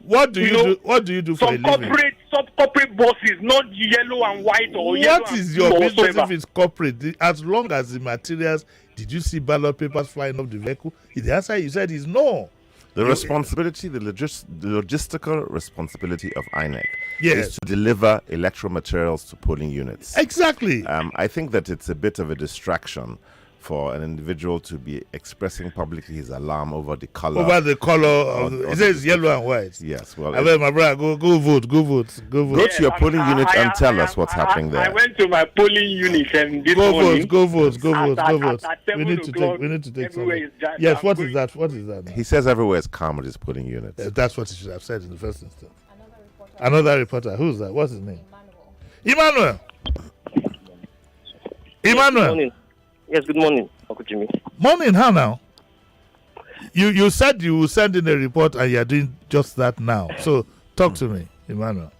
What do you do for a living? Some corporate bosses, not yellow and white or yellow. What is your business if it's corporate? As long as the materials, did you see ballot papers flying off the vehicle? The answer you said is no. The responsibility, the logistical responsibility of INEC is to deliver electoral materials to polling units. Exactly. I think that it's a bit of a distraction for an individual to be expressing publicly his alarm over the color. It says yellow and white. Yes. Well, I mean, my brother, go vote. Go to your polling unit and tell us what's happening there. I went to my polling unit and this morning. Go vote. We need to take something. Yes, what is that? He says everywhere is calm at his polling unit. That's what he should have said in the first instance. Another reporter. Who's that? What's his name? Emmanuel. Yes, good morning, Uncle Jimmy. Morning, how now? You said you will send in a report and you're doing just that now. So talk to me, Emmanuel.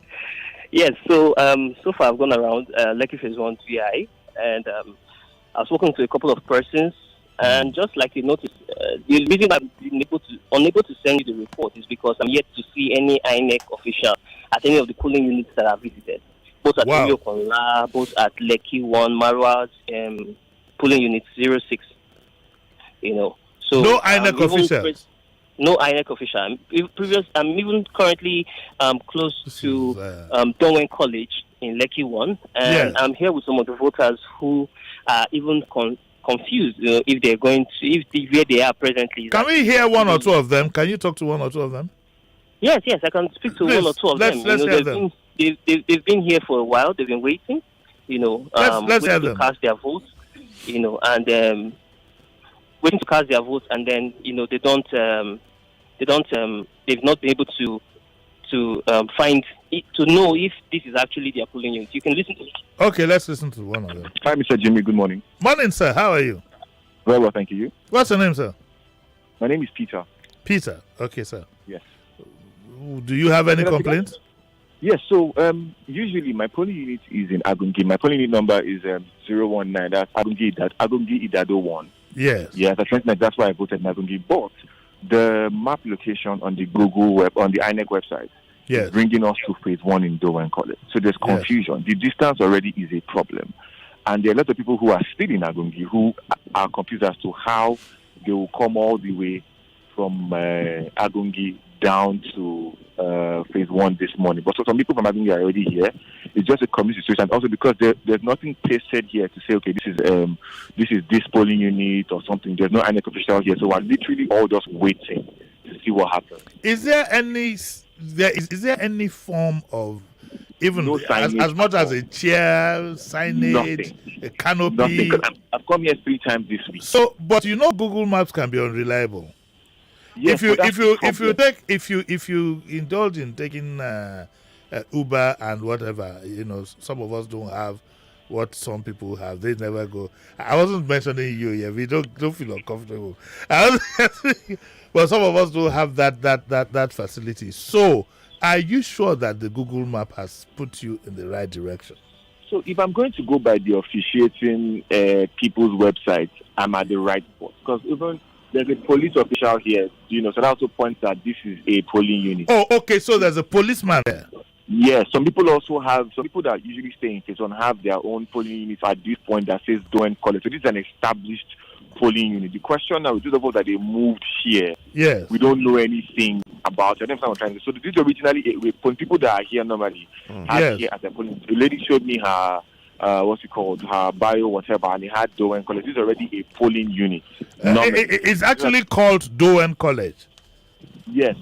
Yes, so far I've gone around Lekki Phase 1 VI and I was talking to a couple of persons and just like you noticed, the reason I'm unable to send you the report is because I'm yet to see any INEC official at any of the polling units that I've visited. Both at Konla, both at Lekki 1, Marwa's, polling unit 06, So no INEC official. No INEC official. I'm even currently close to Donwen College in Lekki 1, and I'm here with some of the voters who are even confused if they're going to where they are presently. Can we hear one or two of them? Can you talk to one or two of them? Yes, I can speak to one or two of them. Let's hear them. They've been here for a while. They've been waiting. Let's hear them. To cast their votes. And waiting to cast their votes, and then they've not been able to find it, to know if this is actually their polling unit. You can listen to it. Okay, let's listen to one of them. Hi, Mr. Jimmy. Good morning. Morning, sir. How are you? Very well, thank you. What's your name, sir? My name is Peter. Peter. Okay, sir. Yes. Do you have any complaints? Yes, so usually my polling unit is in Agungi. My polling unit number is 019. That's Agungi Idado 1. Yes. Yes, that's why I voted in Agungi. But the map location on the on the INEC website is bringing us to Phase 1 in Donwen College. So there's confusion. The distance already is a problem. And there are a lot of people who are still in Agungi who are confused as to how they will come all the way from Agungi down to Phase 1 this morning. But so some people from Agungi are already here. It's just a community situation. Also because there's nothing pasted here to say, okay, this is this polling unit or something. There's no INEC official here. So we're literally all just waiting to see what happens. Is there any form of even as much as a chair, signage, a canopy? Nothing. I've come here 3 times this week. So, but Google Maps can be unreliable. Yes, if you indulge in taking Uber and whatever, some of us don't have what some people have. They never go. I wasn't mentioning you here. We don't feel uncomfortable. But some of us don't have that facility. So, are you sure that the Google Map has put you in the right direction? So, if I'm going to go by the officiating people's websites, I'm at the right spot. Because even there's a police official here, so that also points that this is a polling unit. Oh, okay, so there's a policeman there. Yes, some people that usually stay in Phase 1 have their own polling units at this point that says Donwen College. So this is an established polling unit. The question now is the vote that they moved here. Yes. We don't know anything about it. So this is originally people that are here normally are here at the polling unit. The lady showed me her her bio, whatever, and it had Donwen College. This is already a polling unit. It's actually called Donwen College. Yes.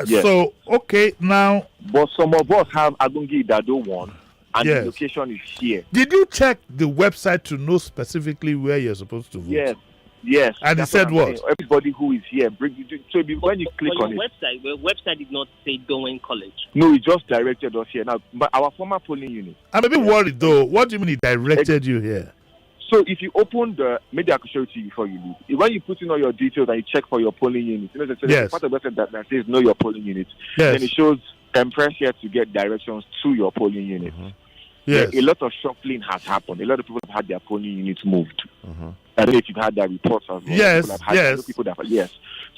So, okay, now. But some of us have Agungi Idado 1 and the location is here. Did you check the website to know specifically where you're supposed to vote? Yes. And it said what? Everybody who is here, so when you click on it. The website did not say Dowen College. No, it just directed us here. Now, but our former polling unit. I'm a bit worried though. What do you mean it directed you here? So if you open maybe I could show it to you before you leave. When you put in all your details and you check for your polling unit, there's part of the website that says know your polling unit. Yes. Then it shows press here to get directions to your polling unit. Yes. A lot of shuffling has happened. A lot of people have had their polling units moved. I don't know if you've had that report as well. Yes.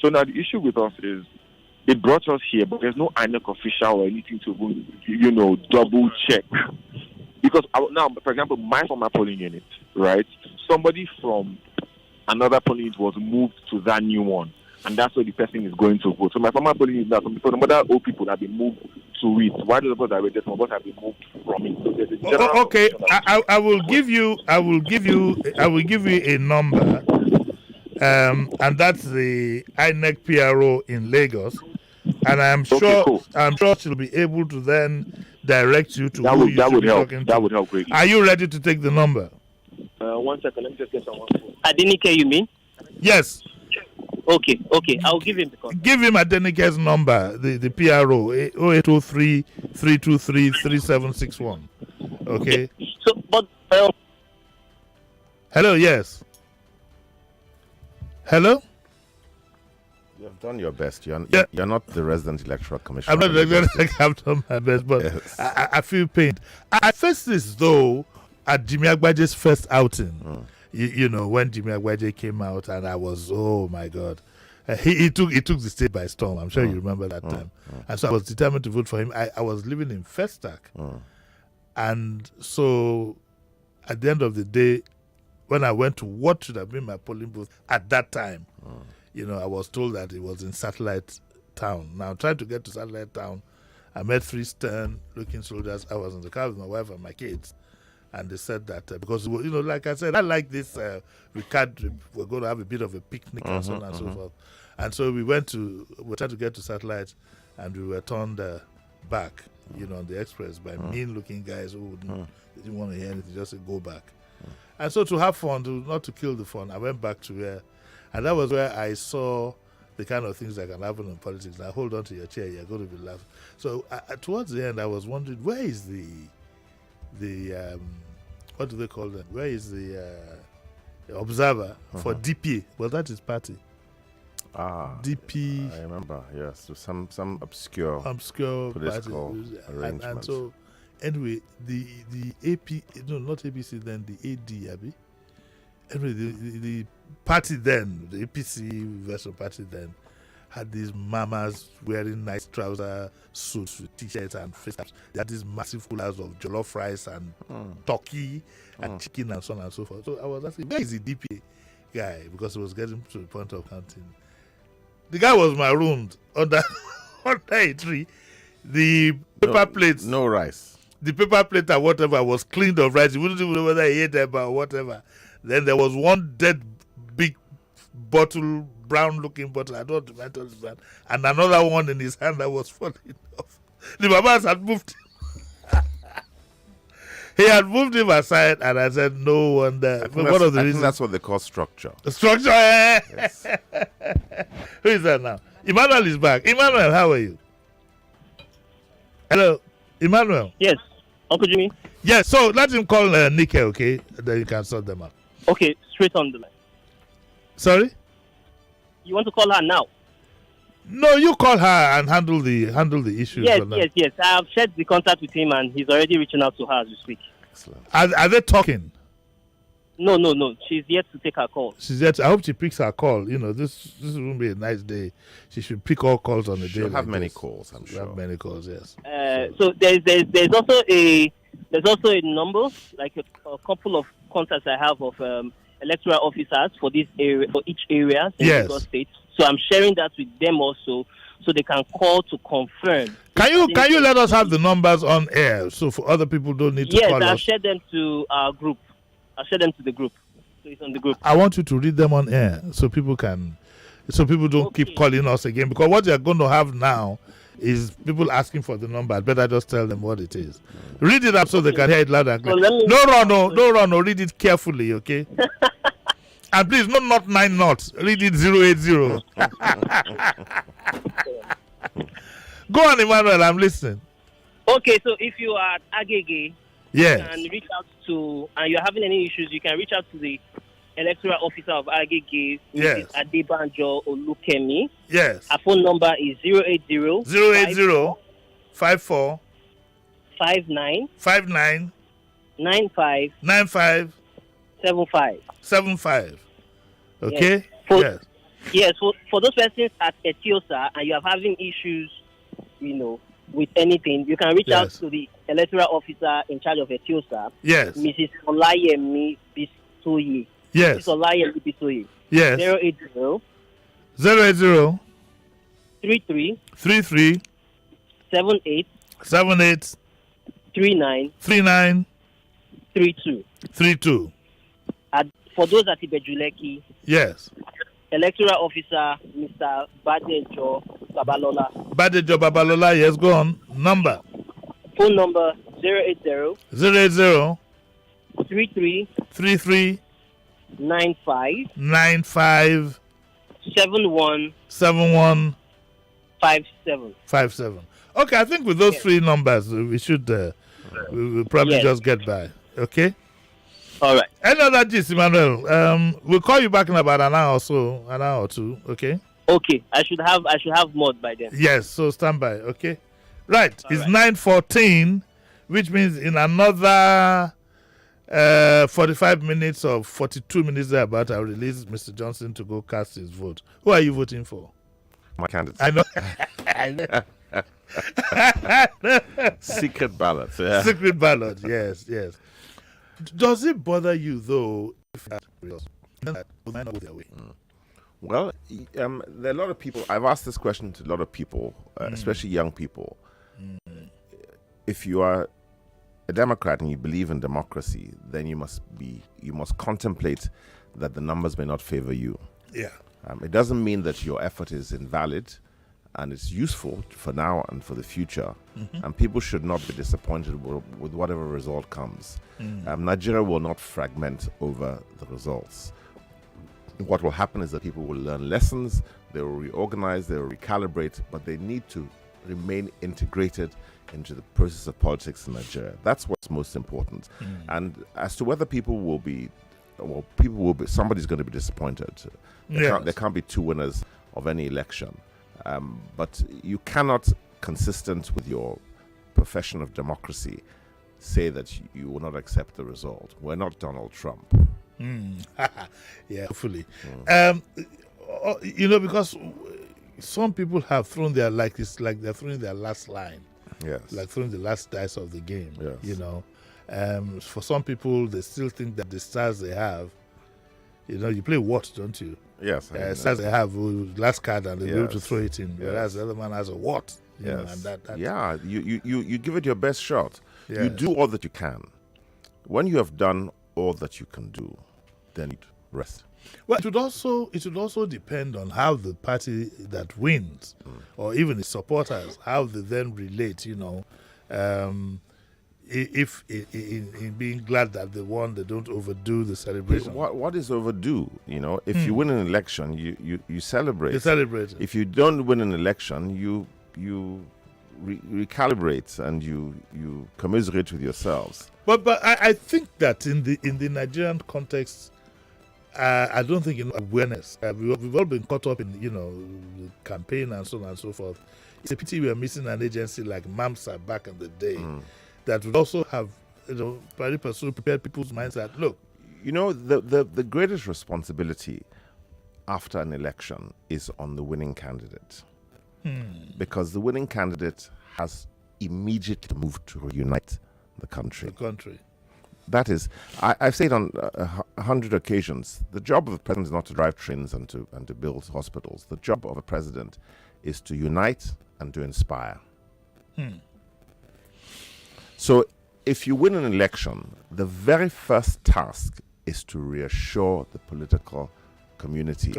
So now the issue with us is it brought us here, but there's no INEC official or anything to double check. Because now, for example, my former polling unit, right? Somebody from another polling unit was moved to that new one, and that's where the person is going to vote. So my former polling unit, now some other old people have been moved to it. Why do the votes are registered? Some of us have been moved from it. So there's a general okay, I will give you a number, and that's the INEC PRO in Lagos, and I'm sure she'll be able to then direct you to who you should be talking to. That would help greatly. Are you ready to take the number? 1 second, let me just get someone. Adenike, you mean? Yes. Okay, I'll give him the call. Give him Adenike's number, the PRO, 0803 323 3761. Okay. So, but hello, yes. Hello? You have done your best. You're not the resident electoral commissioner. I'm not the resident. I've done my best, but yes. I feel pained. I faced this though at Jimi Agbaje's first outing. You know, when Jimi Agbaje came out, and I was, oh my God, he took the state by storm. I'm sure you remember that time. And so I was determined to vote for him. I was living in Festac, and so at the end of the day, when I went to what should have been my polling booth at that time, you know, I was told that it was in Satellite Town. Now, trying to get to Satellite Town, I met 3 stern-looking soldiers. I was in the car with my wife and my kids. And they said that because, you know, like I said, I like this. We're going to have a bit of a picnic and so on and so forth. And so we tried to get to Satellite, and we were turned back, you know, on the express by mean-looking guys who didn't want to hear anything, just say, go back. And so to have fun, not to kill the fun, I went back to where, and that was where I saw the kind of things that can happen in politics. Now, hold on to your chair, you're going to be laughing. So towards the end, I was wondering, where is the what do they call that? Where is the observer for DP? Well, that is party. DP. I remember. Yes, so some obscure political arrangement. And so, anyway, the AP, no, not APC, then the AD, Abby. Anyway, the party then, the APC version party then, had these mamas wearing nice trouser suits with t-shirts and face caps. They had these massive coolers of jollof rice and turkey and chicken and so on and so forth. So I was asking, where is the DP guy? Because it was getting to the point of counting. The guy was marooned under a tree. The paper plates. No rice. The paper plate or whatever was cleaned of rice. You wouldn't even know whether he ate them or whatever. Then there was one dead big bottle, brown-looking bottle, I don't understand, and another one in his hand that was falling off. The Babas had moved him. He had moved him aside, and I said, no wonder. I think that's what they call structure. Structure? Yes. Who is that now? Emmanuel is back. Emmanuel, how are you? Hello? Emmanuel? Yes. Uncle Jimmy? Yes, so let him call Nike, okay? Then you can sort them out. Okay, straight on the line. Sorry? You want to call her now? No, you call her and handle the issue. Yes. I have shared the contact with him, and he's already reaching out to her as we speak. Excellent. Are they talking? No. She's yet to take her call. I hope she picks her call. You know, this won't be a nice day. She should pick all calls on the day. She'll have like many this. calls, I'm She'll sure. have many calls, yes. So there's also a number, like a couple of contacts I have of electoral officers for this area, for each area in Lagos State. So I'm sharing that with them also, so they can call to confirm. Can you let us have the numbers on air, so for other people don't need to call us? Yes, I'll share them to our group. I'll share them to the group. So it's on the group. I want you to read them on air, so people don't keep calling us again, because what you're going to have now is people asking for the number. I'd better just tell them what it is. Read it up so they can hear it loud and clear. No, read it carefully, okay? And please, not 9 knots. Read it 080. Go on, Emmanuel, I'm listening. Okay, so if you are at Agege, yes, you can reach out to, and you're having any issues, you can reach out to the electoral officer of Agege, which is Adebanjo Olukemi. Yes. Our phone number is 080 54 59 95 75. Okay? Yes, for those persons at Etiosa and you are having issues, with anything, you can reach out to the electoral officer in charge of Etiosa. Yes. Mrs. Olayemi Bisoye. Yes. Mrs. Olayemi Bisoye. Yes. 080 33 78 39 32. For those at Ibejuleki. Yes. Electoral officer, Mr. Badejo Babalola, yes, go on. Number. Phone number 080 33 95 71 57. Okay, I think with those 3 numbers, we should we'll probably just get by. Okay? All right. Any other gist, Emmanuel? We'll call you back in about an hour or two. Okay. Okay. I should have more by then. Yes. So stand by. Okay. Right. It's 9:14, which means in another 45 minutes or 42 minutes thereabout, I'll release Mr. Johnson to go cast his vote. Who are you voting for? My candidate. I know. Secret ballot. Yeah. Secret ballot. Yes. Does it bother you though? Well, there are a lot of people. I've asked this question to a lot of people, especially young people. If you are a Democrat and you believe in democracy, then you must contemplate that the numbers may not favor you. Yeah. It doesn't mean that your effort is invalid, and it's useful for now and for the future. And people should not be disappointed with whatever result comes. Nigeria will not fragment over the results. What will happen is that people will learn lessons, they will reorganize, they will recalibrate, but they need to remain integrated into the process of politics in Nigeria. That's what's most important. And as to whether somebody's going to be disappointed. There can't be 2 winners of any election. But you cannot, consistent with your profession of democracy, say that you will not accept the result. We're not Donald Trump. Yeah, hopefully. Because some people have thrown their they're throwing their last line. Yes. Like throwing the last dice of the game. Yes. For some people, they still think that the stars they have, you play what, don't you? Yes. Stars they have last card and they're able to throw it in. Whereas the other man has a what. Yes. And you give it your best shot. Yes. You do all that you can. When you have done all that you can do, then you rest. Well, it would also depend on how the party that wins, or even its supporters, how they then relate. If in being glad that they won, they don't overdo the celebration. What is overdue? If you win an election, you celebrate. You celebrate. If you don't win an election, you recalibrate and you commiserate with yourselves. But I think that in the Nigerian context, I don't think awareness. We've all been caught up in the campaign and so on and so forth. It's a pity we are missing an agency like MAMSA back in the day that would also have prepared people's minds that look. The greatest responsibility after an election is on the winning candidate, because the winning candidate has immediately moved to reunite the country. That is, I've said on 100 occasions, the job of a president is not to drive trains and to build hospitals. The job of a president is to unite and to inspire. So if you win an election, the very first task is to reassure the political community.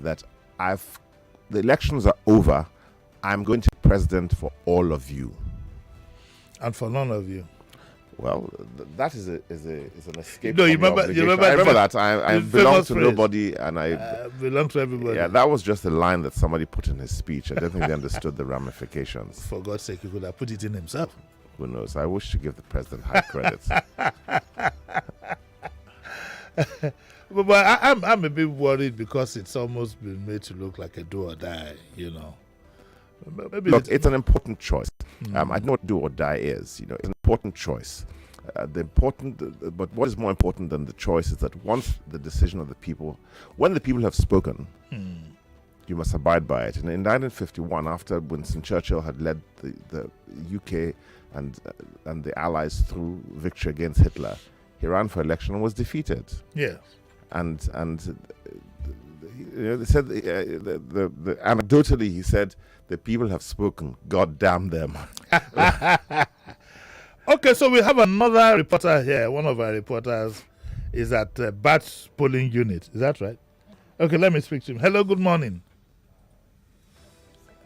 that the elections are over, I'm going to president for all of you. And for none of you. Well, that is an escape. No, you from remember that I belong to nobody, and I belong to everybody. Yeah, that was just a line that somebody put in his speech. I don't think they understood the ramifications. For God's sake, he could have put it in himself. Who knows? I wish to give the president high credit. But I'm a bit worried because it's almost been made to look like a do or die, you know. Maybe Look, it's an important choice. I know what do or die is. You know, it's an important choice. But what is more important than the choice is that once the decision of the people, when the people have spoken, you must abide by it. And in 1951, after Winston Churchill had led the UK and the Allies through victory against Hitler, he ran for election and was defeated. Yes. And they said anecdotally, he said, the people have spoken. God damn them. Okay, so we have another reporter here. One of our reporters is at Batch polling unit. Is that right? Okay, let me speak to him. Hello, good morning.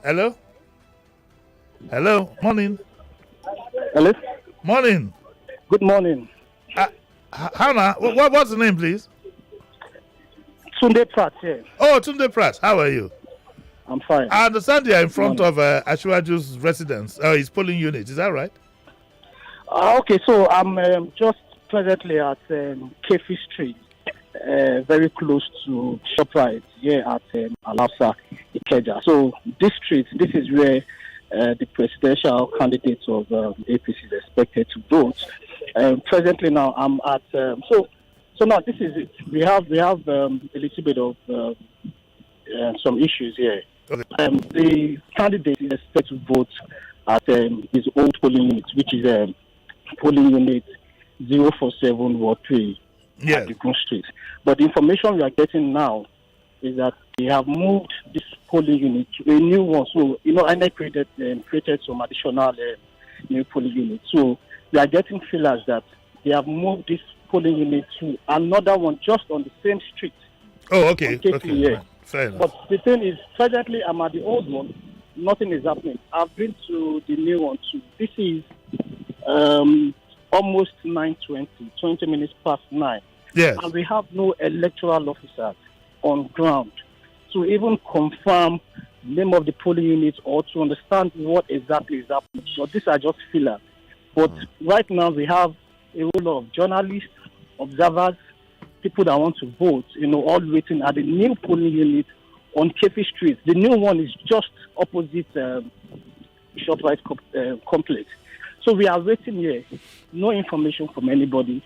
Hello? Hello, morning. Hello? Morning. Good morning. Hannah, what's the name, please? Tunde Pratt here. Oh, Tunde Pratt. How are you? I'm fine. I understand you are in front of Ashwaju's residence, his polling unit. Is that right? Okay, so I'm just presently at Kefi Street, very close to ShopRite here at Alafsa, Ikeja. So this is where the presidential candidates of APC is expected to vote. Presently now, I'm at so now this is it. We have a little bit of some issues here. Okay. The candidate is expected to vote at his old polling unit, which is polling unit 047 Ward 3 at Dukun Street. But the information we are getting now is that they have moved this polling unit to a new one. So, INEC created some additional new polling units. So, we are getting feelers that they have moved this polling unit to another one just on the same street. Oh, okay. Okay. Fair enough. But the thing is, presently I'm at the old one. Nothing is happening. I've been to the new one too. This is almost 9:20, 20 minutes past 9. Yes. And we have no electoral officers on ground to even confirm the name of the polling unit or to understand what exactly is happening. So these are just fillers. But right now we have a whole lot of journalists, observers, people that want to vote, all waiting at the new polling unit on Kefi Street. The new one is just opposite ShopRite complex. So we are waiting here. No information from anybody.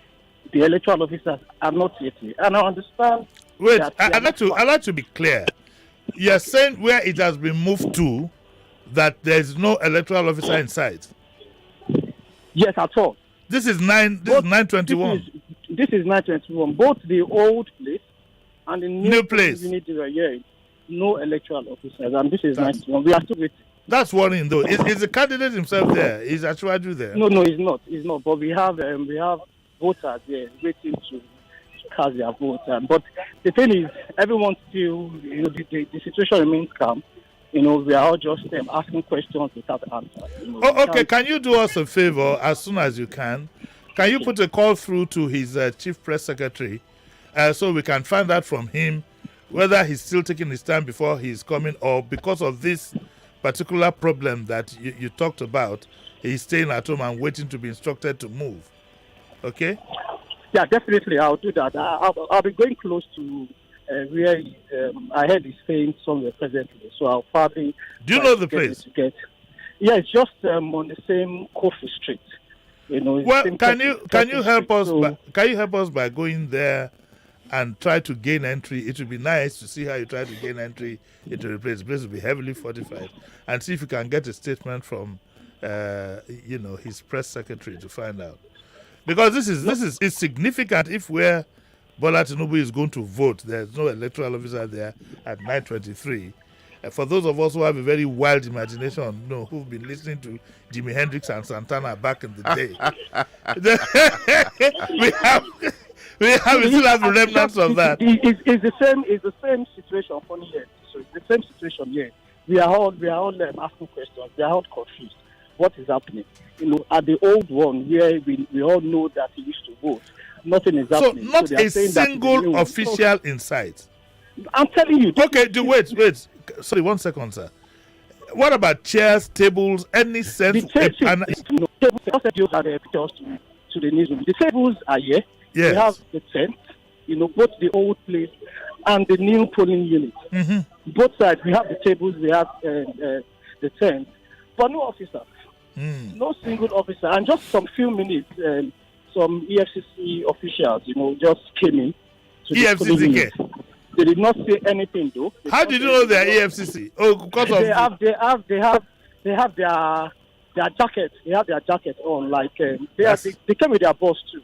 The electoral officers are not yet here. And I understand. Wait, I'd like to be clear. You're saying where it has been moved to, that there's no electoral officer inside? Yes, at all. This is 921. This is 921. Both the old place and the new place. Unit, no electoral officers, and this is 921. We are still waiting. That's worrying, though. Is the candidate himself there? Is Ashwaju there? No, he's not. He's not. But we have voters there waiting to cast their vote. But the thing is, everyone still, the situation remains calm. We are all just asking questions without answers. Okay, can you do us a favor as soon as you can? Can you put a call through to his chief press secretary so we can find out from him whether he's still taking his time before he's coming, or because of this particular problem that you talked about, he's staying at home and waiting to be instructed to move. Okay? Yeah, definitely. I'll do that. I'll be going close to where I heard he's staying somewhere presently. So I'll probably... Do you know the place? Yeah, it's just on the same Coffee Street. Well, can you help us by going there and try to gain entry? It would be nice to see how you try to gain entry into the place. The place will be heavily fortified, and see if you can get a statement from his press secretary to find out, because this is significant. If where Bola Tinubu is going to vote, there's no electoral officer there at 9:23. For those of us who have a very wild imagination, who've been listening to Jimi Hendrix and Santana back in the day, we still have the remnants of that. It's the same situation. Funny here. So it's the same situation here. we are all asking questions. We are all confused. What is happening? At the old one where we all know that he used to vote, nothing is happening. So not a single official insight. I'm telling you. Okay, wait. Sorry, 1 second, sir. What about chairs, tables, any sense? The tables are here. Yes. We have the tent, both the old place and the new polling unit. Mm-hmm. Both sides, we have the tables, we have the tent, but no officer. No single officer. And just some few minutes, some EFCC officials, just came in. EFCC? They did not say anything, though. How did you know they're EFCC? Oh, because of they have their jackets. They have their jackets on. Like they came with their boss too.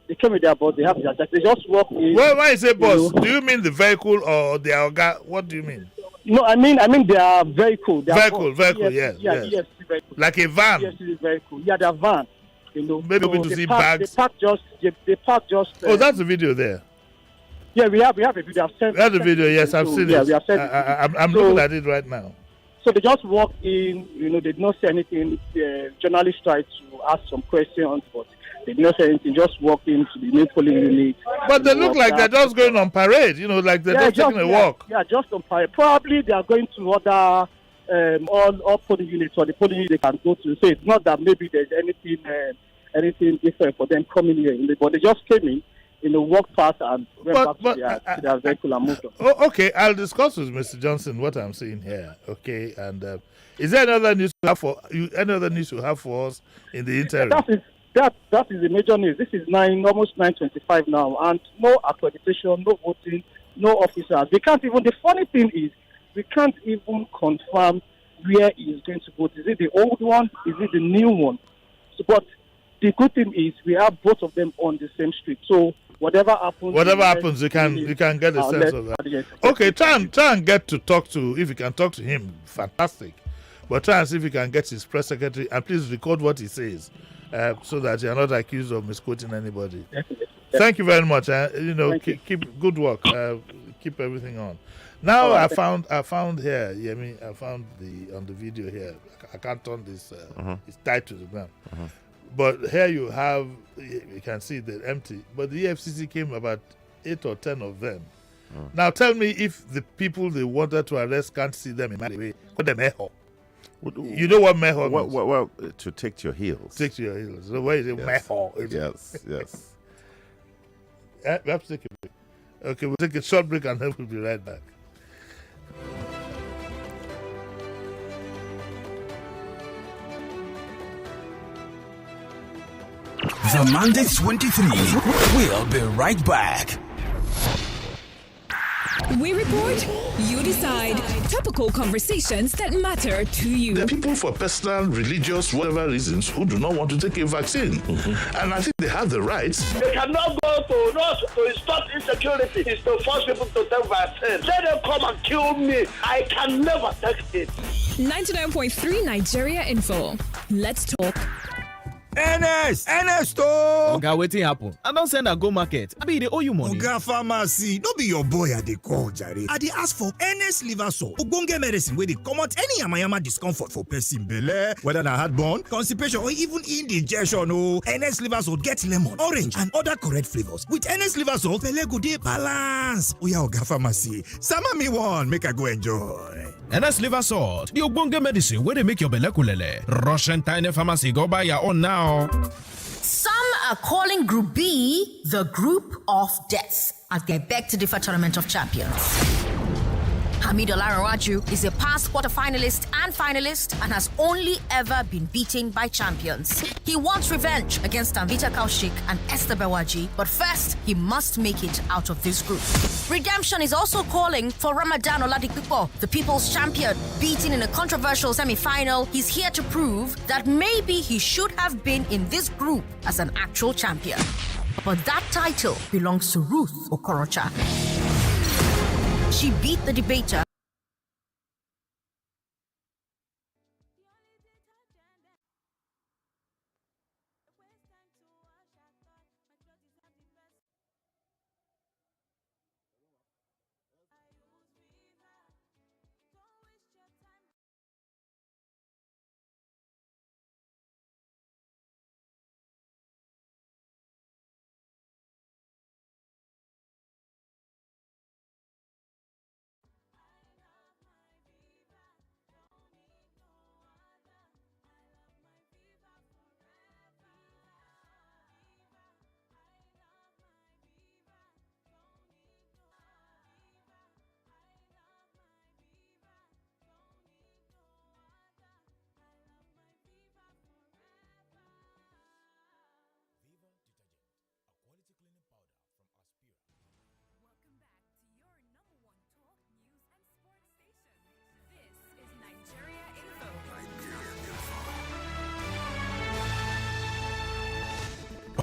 They came with their boss. They have their jackets. They just walk in. Well, why is it boss? Do you mean the vehicle or the organ? What do you mean? No, I mean their vehicle. Vehicle, yes. Yes. Vehicle. Like a van. Yes, it's vehicle. Yeah, their van. Maybe so we to see bags. They park just. Oh, that's the video there. Yeah, we have a video. I've sent. We have the video. Yes, I've seen it. Yeah, we have sent. I'm looking at it right now. So they just walk in. They did not say anything. The journalists tried to ask some questions, but they did not say anything. Just walk into the new polling unit. But they look like they're just going on parade. Like they're just taking a walk. Yeah, just on parade. Probably they are going to other all polling units or the polling unit they can go to. So it's not that maybe there's anything different for them coming here. But they just came in. Walked past and went back to their vehicle and moved on. Oh, okay, I'll discuss with Mr. Johnson what I'm seeing here. Okay, and is there another news you have for us in the interim? That is the major news. This is almost 9:25 now, and no accreditation, no voting, no officers. The funny thing is, we can't even confirm where he is going to vote. Is it the old one? Is it the new one? But the good thing is we have both of them on the same street. So whatever happens, you can get a sense of that. Okay, try and get to talk to. If you can talk to him, fantastic. But try and see if you can get his press secretary, and please record what he says, so that you are not accused of misquoting anybody. Definitely. Thank you very much. Keep good work. Keep everything on. Now I found here, Yemi. I found on the video here. I can't turn this. It's tied to the ground. But here you can see they're empty. But the EFCC came about 8 or 10 of them. Now tell me if the people they wanted to arrest can't see them in my way. What them meho? You know what meho means? Well, to take to your heels. Take to your heels. So where is it? Meho? Yes. We have to take a break. Okay, we'll take a short break and then we'll be right back. The Mandate 23. We'll be right back. We report, you decide. Topical conversations that matter to you. There are people for personal, religious, whatever reasons who do not want to take a vaccine. And I think they have the rights. They cannot go to stop insecurity. It's to force people to take vaccine. Let them come and kill me. I can never take it. 99.3 Nigeria Info. Let's talk. Ernest Oga, wetin happen? I don send a go market. Abi dey owe you money. Oga pharmacy, no be your boy I dey call jare. I dey ask for Ernest liver salt, ogbonge medicine wey dey comot any yamayama discomfort for person belle, whether na heartburn, constipation or even indigestion o. Ernest liver salt get lemon, orange and other correct flavors. With Ernest liver salt, belle go dey balance. Oya Oga pharmacy, sama me one make I go enjoy. Ernest liver salt, the ogbonge medicine wey dey make your belle kulele. Rush enter any pharmacy go buy your own now. Some are calling Group B the Group of Death as they beg to differ Tournament of Champions. Hamid Olarawaju is a past quarter-finalist and finalist and has only ever been beaten by champions. He wants revenge against Anvita Kaushik and Esther Bewaji, but first, he must make it out of this group. Redemption is also calling for Ramadan Oladipupo, the people's champion. Beaten in a controversial semi-final, he's here to prove that maybe he should have been in this group as an actual champion. But that title belongs to Ruth Okorocha. She beat the debater.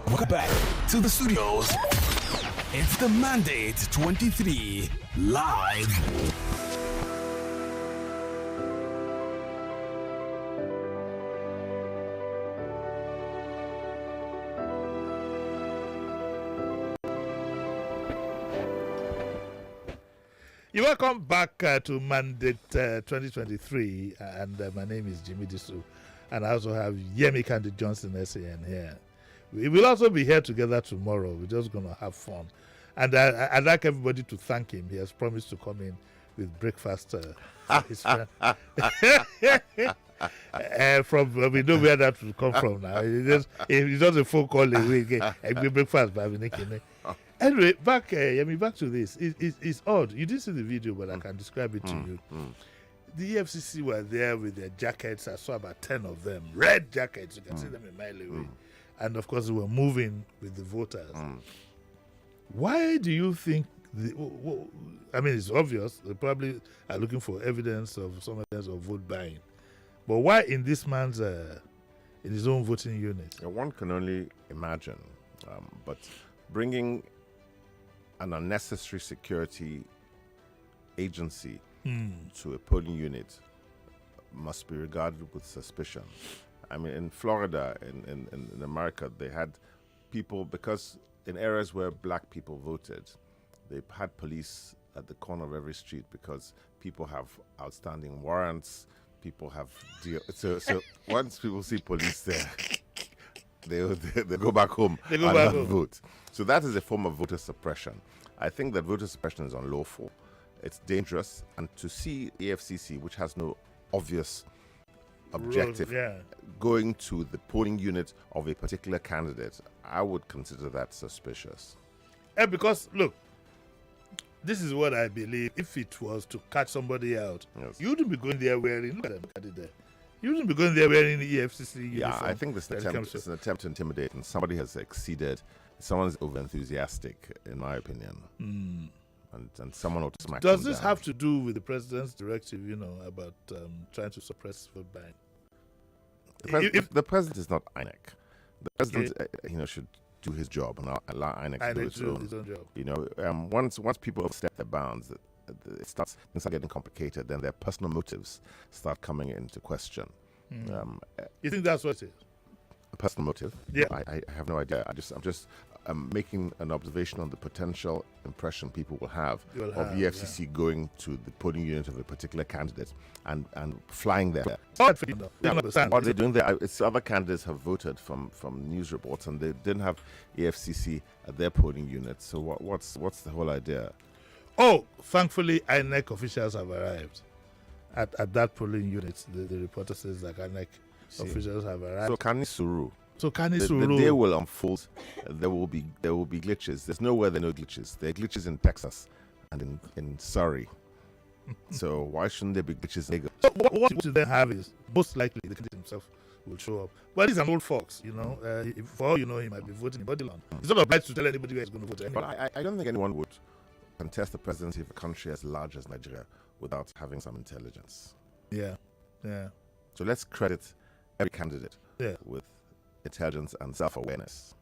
Welcome back to the studios. It's the Mandate 23 live. You're welcome back to Mandate 2023, and my name is Jimi Disu, and I also have Yemi Candide-Johnson SAN here. We will also be here together tomorrow. We're just going to have fun, and I'd like everybody to thank him. He has promised to come in with breakfast for his friend. We know where that will come from now. It's just a phone call away. Get breakfast by Viniki. Anyway, back to this. It's odd. You didn't see the video, but I can describe it to you. The EFCC were there with their jackets. I saw about 10 of them, red jackets. You can see them a mile away. And of course, they were moving with the voters. Why do you think? It's obvious. They probably are looking for some evidence of vote buying. But why in this man's, in his own voting unit? One can only imagine. But bringing an unnecessary security agency to a polling unit must be regarded with suspicion. I mean, in Florida, in America, they had people, because in areas where black people voted, they had police at the corner of every street because people have outstanding warrants, people have so once people see police there, they go back home and not vote. So that is a form of voter suppression. I think that voter suppression is unlawful. It's dangerous. And to see EFCC, which has no obvious objective, going to the polling unit of a particular candidate, I would consider that suspicious. Because, look, this is what I believe. If it was to catch somebody out, you wouldn't be going there wearing, look at it there. You wouldn't be going there wearing the EFCC uniform. Yeah, I think this is an attempt to intimidate, and somebody has exceeded. Someone's over-enthusiastic, in my opinion. And someone ought to smack Does them this down. have to do with the president's directive, about trying to suppress vote buying? The president is not INEC. The president, should do his job and allow INEC to do its own. Once people step their bounds, things start getting complicated. Then their personal motives start coming into question. You think that's what it is? A personal motive? Yeah. I have no idea. I'm just making an observation on the potential impression people will have of EFCC going to the polling unit of a particular candidate and flying there. What are they doing there? It's other candidates have voted from news reports, and they didn't have EFCC at their polling unit. So what's the whole idea? Oh, thankfully, INEC officials have arrived at that polling unit. The reporter says that INEC officials have arrived. So Kani Suru. The day will unfold. There will be glitches. There's nowhere there are no glitches. There are glitches in Texas and in Surrey. So why shouldn't there be glitches in Lagos? So what you then have is most likely the candidate himself will show up. But he's an old fox, for all you know, he might be voting in Bodyland. He's not obliged to tell anybody where he's going to vote anyway. But I don't think anyone would contest the presidency of a country as large as Nigeria without having some intelligence. Yeah. So let's credit every candidate with intelligence and self-awareness.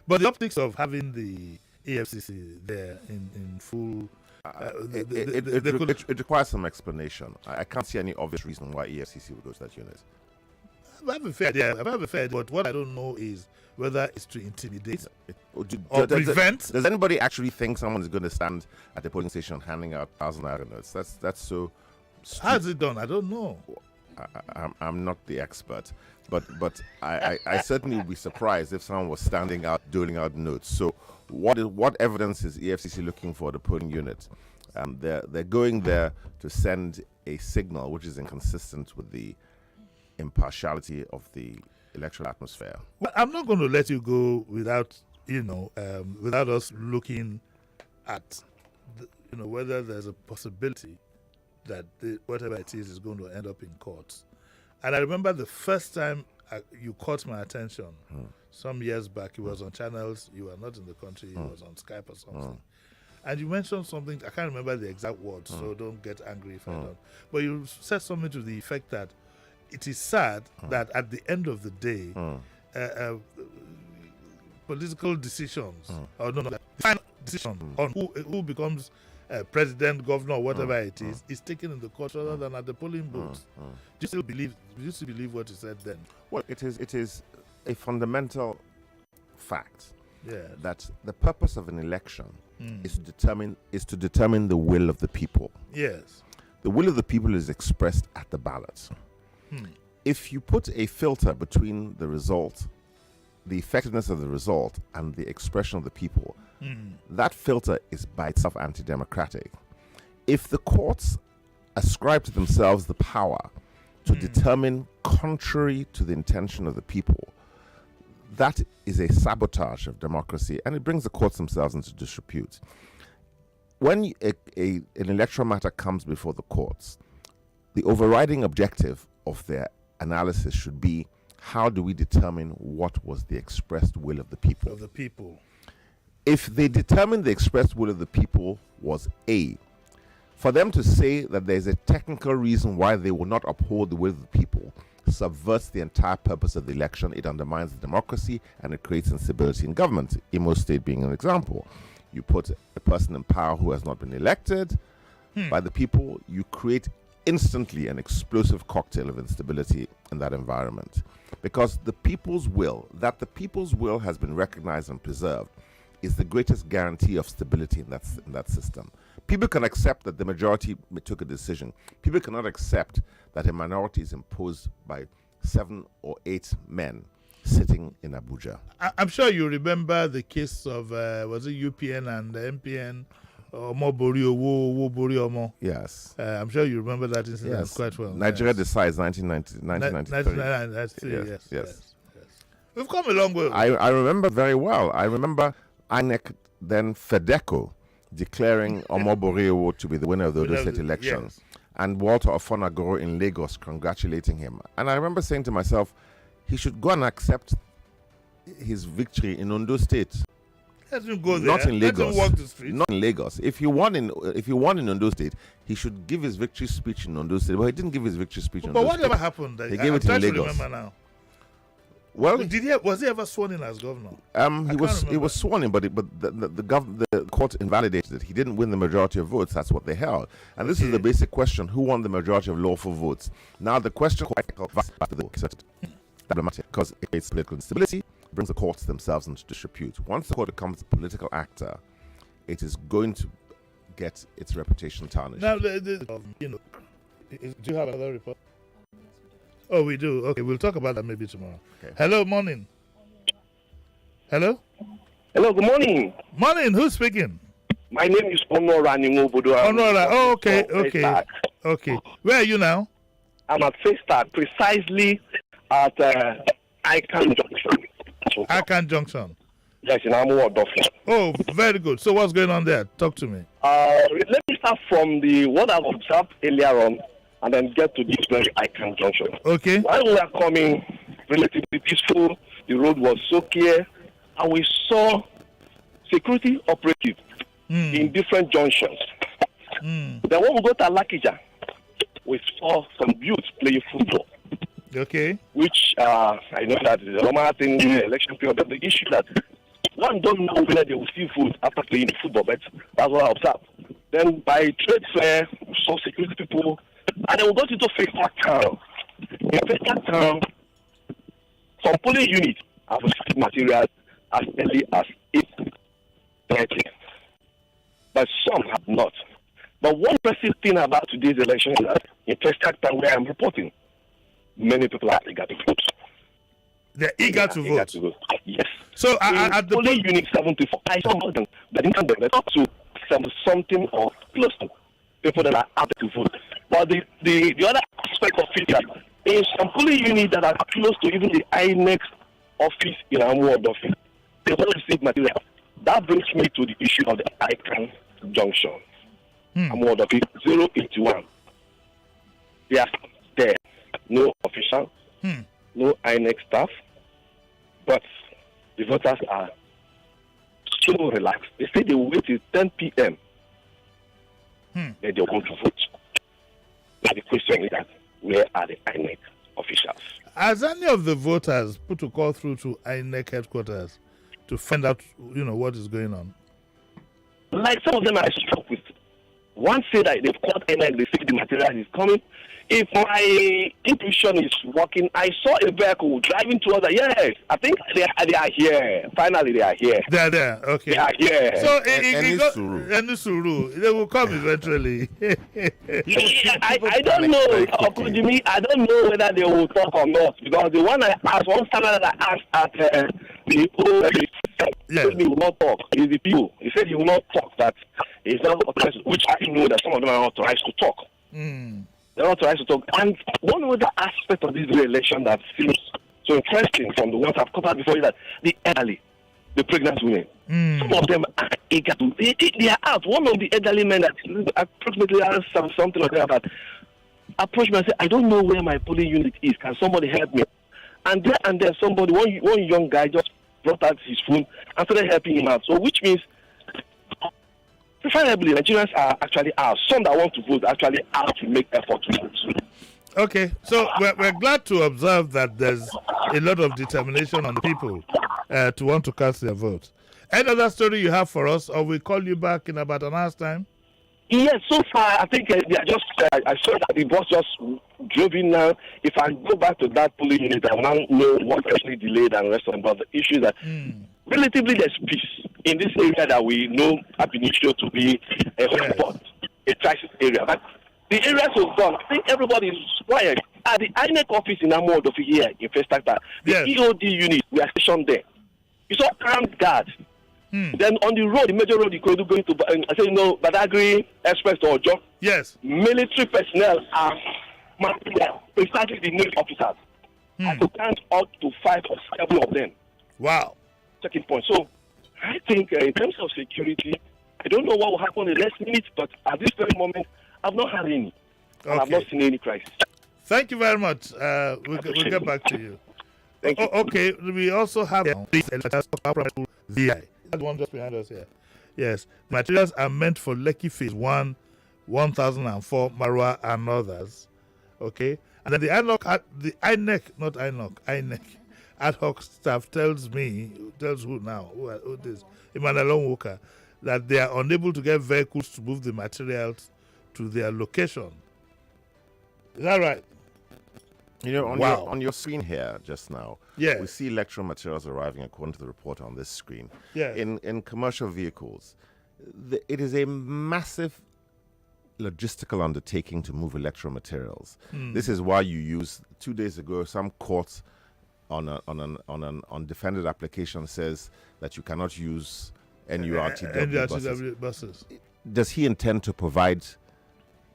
But the optics of having the EFCC there in full... It requires some explanation. I can't see any obvious reason why EFCC would go to that unit. I have a fair idea, but what I don't know is whether it's to intimidate or prevent. Does anybody actually think someone is going to stand at the polling station handing out 1,000 naira notes? That's so... How is it done? I don't know. I'm not the expert, but I certainly would be surprised if someone was standing out doling out notes. So what evidence is EFCC looking for the polling unit? They're going there to send a signal which is inconsistent with the impartiality of the electoral atmosphere. Well, I'm not going to let you go without without us looking at whether there's a possibility that whatever it is going to end up in courts. And I remember the first time you caught my attention some years back. It was on channels. You were not in the country. It was on Skype or something. And you mentioned something. I can't remember the exact words, so don't get angry if I don't. But you said something to the effect that it is sad that at the end of the day, political decisions, or no, the final decision on who becomes president, governor, whatever it is taken in the court rather than at the polling booth. Do you still believe what you said then? Well, it is a fundamental fact Yes. that the purpose of an election is to determine the will of the people. Yes. The will of the people is expressed at the ballot. If you put a filter between the result, the effectiveness of the result, and the expression of the people, that filter is by itself anti-democratic. If the courts ascribe to themselves the power to determine contrary to the intention of the people, that is a sabotage of democracy, and it brings the courts themselves into disrepute. When an electoral matter comes before the courts, the overriding objective of their analysis should be, how do we determine what was the expressed will of the people? If they determine the expressed will of the people was A, for them to say that there's a technical reason why they will not uphold the will of the people subverts the entire purpose of the election. It undermines the democracy and it creates instability in government. Imo State being an example. You put a person in power who has not been elected by the people, you create instantly an explosive cocktail of instability in that environment. Because the people's will has been recognized and preserved, is the greatest guarantee of stability in that system. People can accept that the majority took a decision. People cannot accept that a minority is imposed by 7 or 8 men sitting in Abuja. I'm sure you remember the case of, was it UPN and MPN? Yes. I'm sure you remember that incident quite well. Nigeria decides 1993. Yes. We've come a long way. I remember very well. I remember INEC, then FEDECO, declaring Omoboriowo to be the winner of the Odo State election. Yes. And Walter Ofonagoro in Lagos congratulating him. And I remember saying to myself, he should go and accept his victory in Ondo State. Let him go there. Not in Lagos. Let him walk the streets. Not in Lagos. If he won in Ondo State, he should give his victory speech in Ondo State. But he didn't give his victory speech in Ondo State. But whatever happened, he gave it in Lagos. To remember now. Well, was he ever sworn in as governor? He was sworn in, but the court invalidated it. He didn't win the majority of votes. That's what they held. And this is the basic question: who won the majority of lawful votes? Now the question because it's political instability, brings the courts themselves into disrepute. Once the court becomes a political actor, it is going to get its reputation tarnished. Now, do you have another report? Oh, we do. Okay, we'll talk about that maybe tomorrow. Okay. Hello, morning. Hello? Hello, good morning. Morning, who's speaking? My name is Onora Ningobodo. Onora, okay. Where are you now? I'm at Festac, precisely at Icon Junction. Icon Junction? Yes, in Amu Odofia. Oh, very good. So what's going on there? Talk to me. Let me start from what I've observed earlier on and then get to this very Icon Junction. Okay. While we are coming, relatively peaceful, the road was so clear, and we saw security operatives in different junctions. Then when we go to Alakija, we saw some youths playing football. Okay. Which I know that is a normal thing in the election period, but the issue that one don't know whether they will see food after playing football, but that's what I observed. Then by trade fair, we saw security people, and then we got into Festac Town. In Festac Town, some polling units have received materials as early as 8:30, but some have not. But one impressive thing about today's election is that in Festac Town, where I'm reporting, many people are eager to vote. They're eager to vote. Yes. So at the polling unit 74, I saw more than up to something or close to people that are out to vote. But the other aspect of it is some polling units that are close to even the INEC office in our ward office. They don't receive material. That brings me to the issue of the Icon Junction. I'm ward office 081. They are there. No official, no INEC staff, but the voters are so relaxed. They say they will wait till 10 p.m. Then they're going to vote. But the question is that, where are the INEC officials? Has any of the voters put a call through to INEC headquarters to find out, what is going on? Like some of them I struck with. One say that they've caught NX, they say the material is coming. If my intuition is working, I saw a vehicle driving towards us. Yes, I think they are here. Finally, they are here. They're there. Okay. They are here. So, Suru, they will come eventually. I don't know, Jimi. I don't know whether they will talk or not, because the one I asked, one standard that I asked at the he said he will not talk. He's the people. He said he will not talk. That he's not authorized, which I know that some of them are authorized to talk. They're authorized to talk. And one other aspect of this election that seems so interesting from the ones I've covered before is that the elderly, the pregnant women, some of them are eager to. They are out. One of the elderly men that approximately asked something like that approached me and said, "I don't know where my polling unit is. Can somebody help me?" And then somebody, one young guy just brought out his phone and started helping him out. So which means, preferably, Nigerians are actually out. Some that want to vote actually out to make effort to vote. Okay, so we're glad to observe that there's a lot of determination on the people to want to cast their vote. Any other story you have for us, or we'll call you back in about an hour's time? Yes, so far I think they are just. I saw that the bus just drove in now. If I go back to that polling unit, I will now know what actually delayed and rest of them. But the issue is that relatively there's peace in this area that we know ab initio to be a hotspot, a crisis area. But the areas have gone. I think everybody is quiet. At the INEC office in Amodofi here in Festacta, the EOD unit, we are stationed there. You saw armed guards. Then on the road, the major road, you could going to, Badagry Express or Job. Yes. Military personnel are precisely the Navy officers. I could count up to 5 or 7 of them. Wow. Checking point. So I think in terms of security, I don't know what will happen in the next minute, but at this very moment, I've not had any. And I've not seen any crisis. Thank you very much. We'll get back to you. Thank you. Okay, we also have VI. That one just behind us here. Yes, materials are meant for Lekki Phase 1, 1004, Marwa, and others. Okay, and then the INEC ad hoc staff tells who now? Who this? Emmanuel Walker, that they are unable to get vehicles to move the materials to their location. Is that right? On your screen here just now, yes, we see electoral materials arriving according to the report on this screen. Yes. In commercial vehicles, it is a massive logistical undertaking to move electoral materials. This is why you use 2 days ago some court on an undefended application says that you cannot use NURTW buses. Does he intend to provide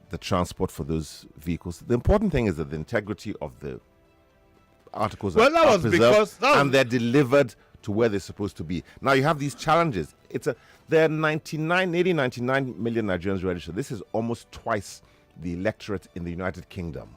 the transport for those vehicles? The important thing is that the integrity of the articles are preserved and they're delivered to where they're supposed to be. Now you have these challenges. There are 99 million Nigerians registered. This is almost twice the electorate in the United Kingdom.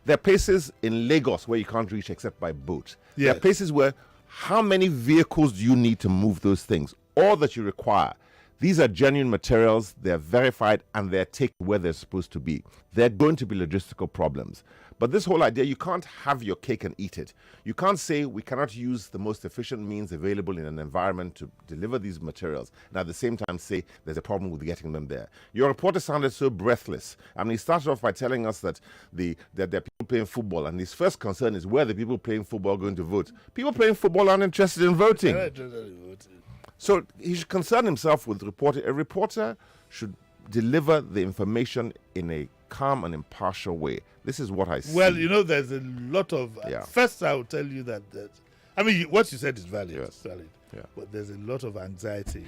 There are places in Lagos where you can't reach except by boat. Yes. There are places where how many vehicles do you need to move those things? All that you require. These are genuine materials, they're verified, and they're taken where they're supposed to be. There are going to be logistical problems. But this whole idea, you can't have your cake and eat it. You can't say we cannot use the most efficient means available in an environment to deliver these materials, and at the same time say there's a problem with getting them there. Your reporter sounded so breathless. I mean, he started off by telling us that there are people playing football, and his first concern is where the people playing football are going to vote. People playing football aren't interested in voting. So he should concern himself with reporting. A reporter should deliver the information in a calm and impartial way. This is what I see. Well, there's a lot of... First, I will tell you that I mean, what you said is valid. Yes. It's valid. Yeah. But there's a lot of anxiety.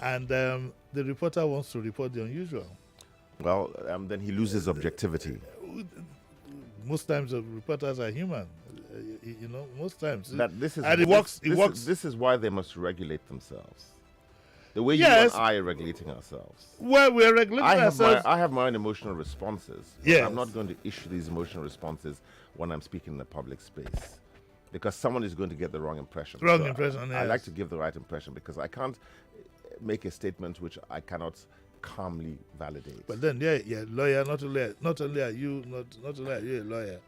And the reporter wants to report the unusual. Well, then he loses objectivity. Most times, reporters are human. Most times. This is why they must regulate themselves. The way you and I are regulating ourselves. Well, we're regulating ourselves. I have my own emotional responses. Yes. I'm not going to issue these emotional responses when I'm speaking in a public space, because someone is going to get the wrong impression. I like to give the right impression, because I can't make a statement which I cannot calmly validate. But then, lawyer. Not only are you a lawyer,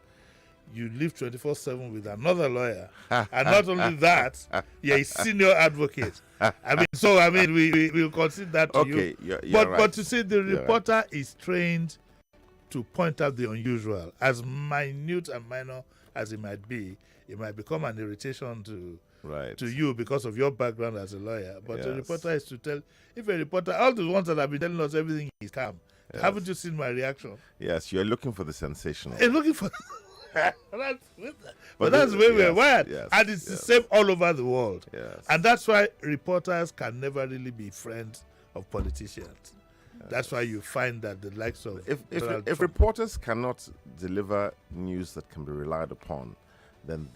you live 24/7 with another lawyer, and not only that, you're a senior advocate. We will consider that to you. You're but right. but to say the reporter is trained to point out the unusual, as minute and minor as it might be, it might become an irritation to you because of your background as a lawyer. But the reporter is to tell. If a reporter, all the ones that have been telling us everything is calm. Yes. Haven't you seen my reaction? Yes, you're looking for the sensational. You're looking for. But that's where we're wired. Yes, and it's the same all over the world. Yes. And that's why reporters can never really be friends of politicians. That's why you find that the likes of if reporters cannot deliver news that can be relied upon, then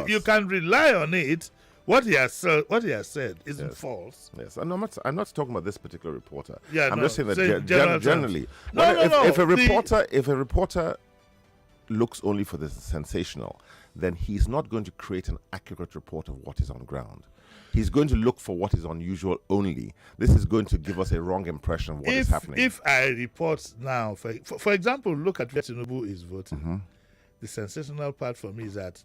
you can rely on it. What he has said isn't false. Yes, and I'm not talking about this particular reporter. Yeah, I'm just saying that generally. If a reporter looks only for the sensational, then he's not going to create an accurate report of what is on ground. He's going to look for what is unusual only. This is going to give us a wrong impression of what is happening. If I report now, for example, look at where Tinubu is voting. Mm-hmm. The sensational part for me is that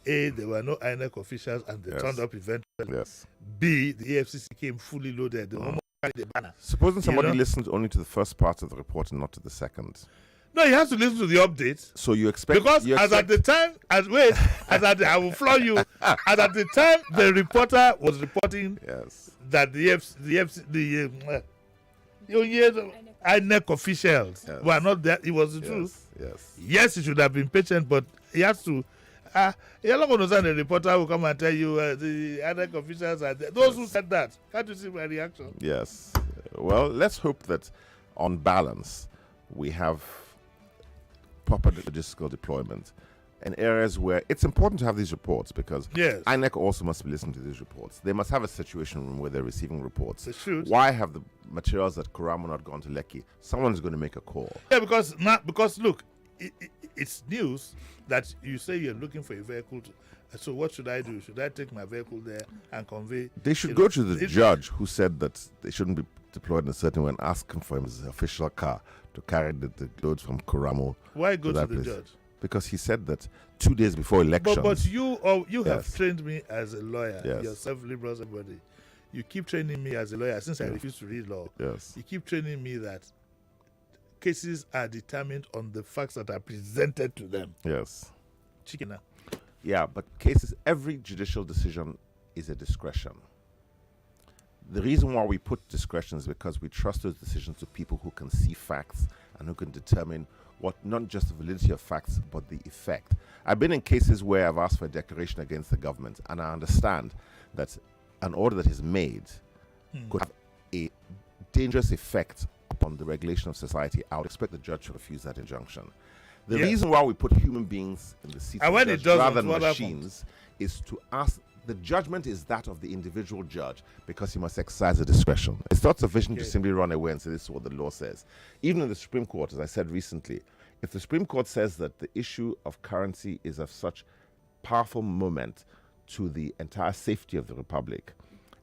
A, there were no INEC officials and they turned up eventually. Yes. B, the EFCC came fully loaded. They almost carried the banner. Supposing somebody listened only to the first part of the report and not to the second. No, he has to listen to the updates. So you expect... Because at the time, I will floor you. As at the time the reporter was reporting that the INEC officials were not there, it was the truth. Yes, he should have been patient, but he has to... you're not going to send a reporter who come and tell you the INEC officials are there. Those who said that. Can't you see my reaction? Yes. Well, let's hope that on balance, we have proper logistical deployment in areas where it's important to have these reports, because INEC also must be listening to these reports. They must have a situation room where they're receiving reports. They should. Why have the materials at Kuramo not gone to Lekki? Someone's going to make a call. Yeah, because look, it's news that you say you're looking for a vehicle. So what should I do? Should I take my vehicle there and convey? They should go to the judge who said that they shouldn't be deployed in a certain way and ask him for his official car to carry the loads from Kuramo. Why go to the judge? Because he said that 2 days before elections. But you have trained me as a lawyer. Yourself, liberals, everybody. You keep training me as a lawyer since I refuse to read law. Yes. You keep training me that cases are determined on the facts that are presented to them. Yes. Chicken. Yeah, but cases, every judicial decision is a discretion. The reason why we put discretion is because we trust those decisions to people who can see facts and who can determine what, not just the validity of facts, but the effect. I've been in cases where I've asked for a declaration against the government, and I understand that an order that is made could have a dangerous effect upon the regulation of society. I would expect the judge to refuse that injunction. The reason why we put human beings in the seats of the judge rather than machines is to ask. The judgment is that of the individual judge, because he must exercise a discretion. It's not sufficient to simply run away and say this is what the law says. Even in the Supreme Court, as I said recently, if the Supreme Court says that the issue of currency is of such powerful moment to the entire safety of the Republic,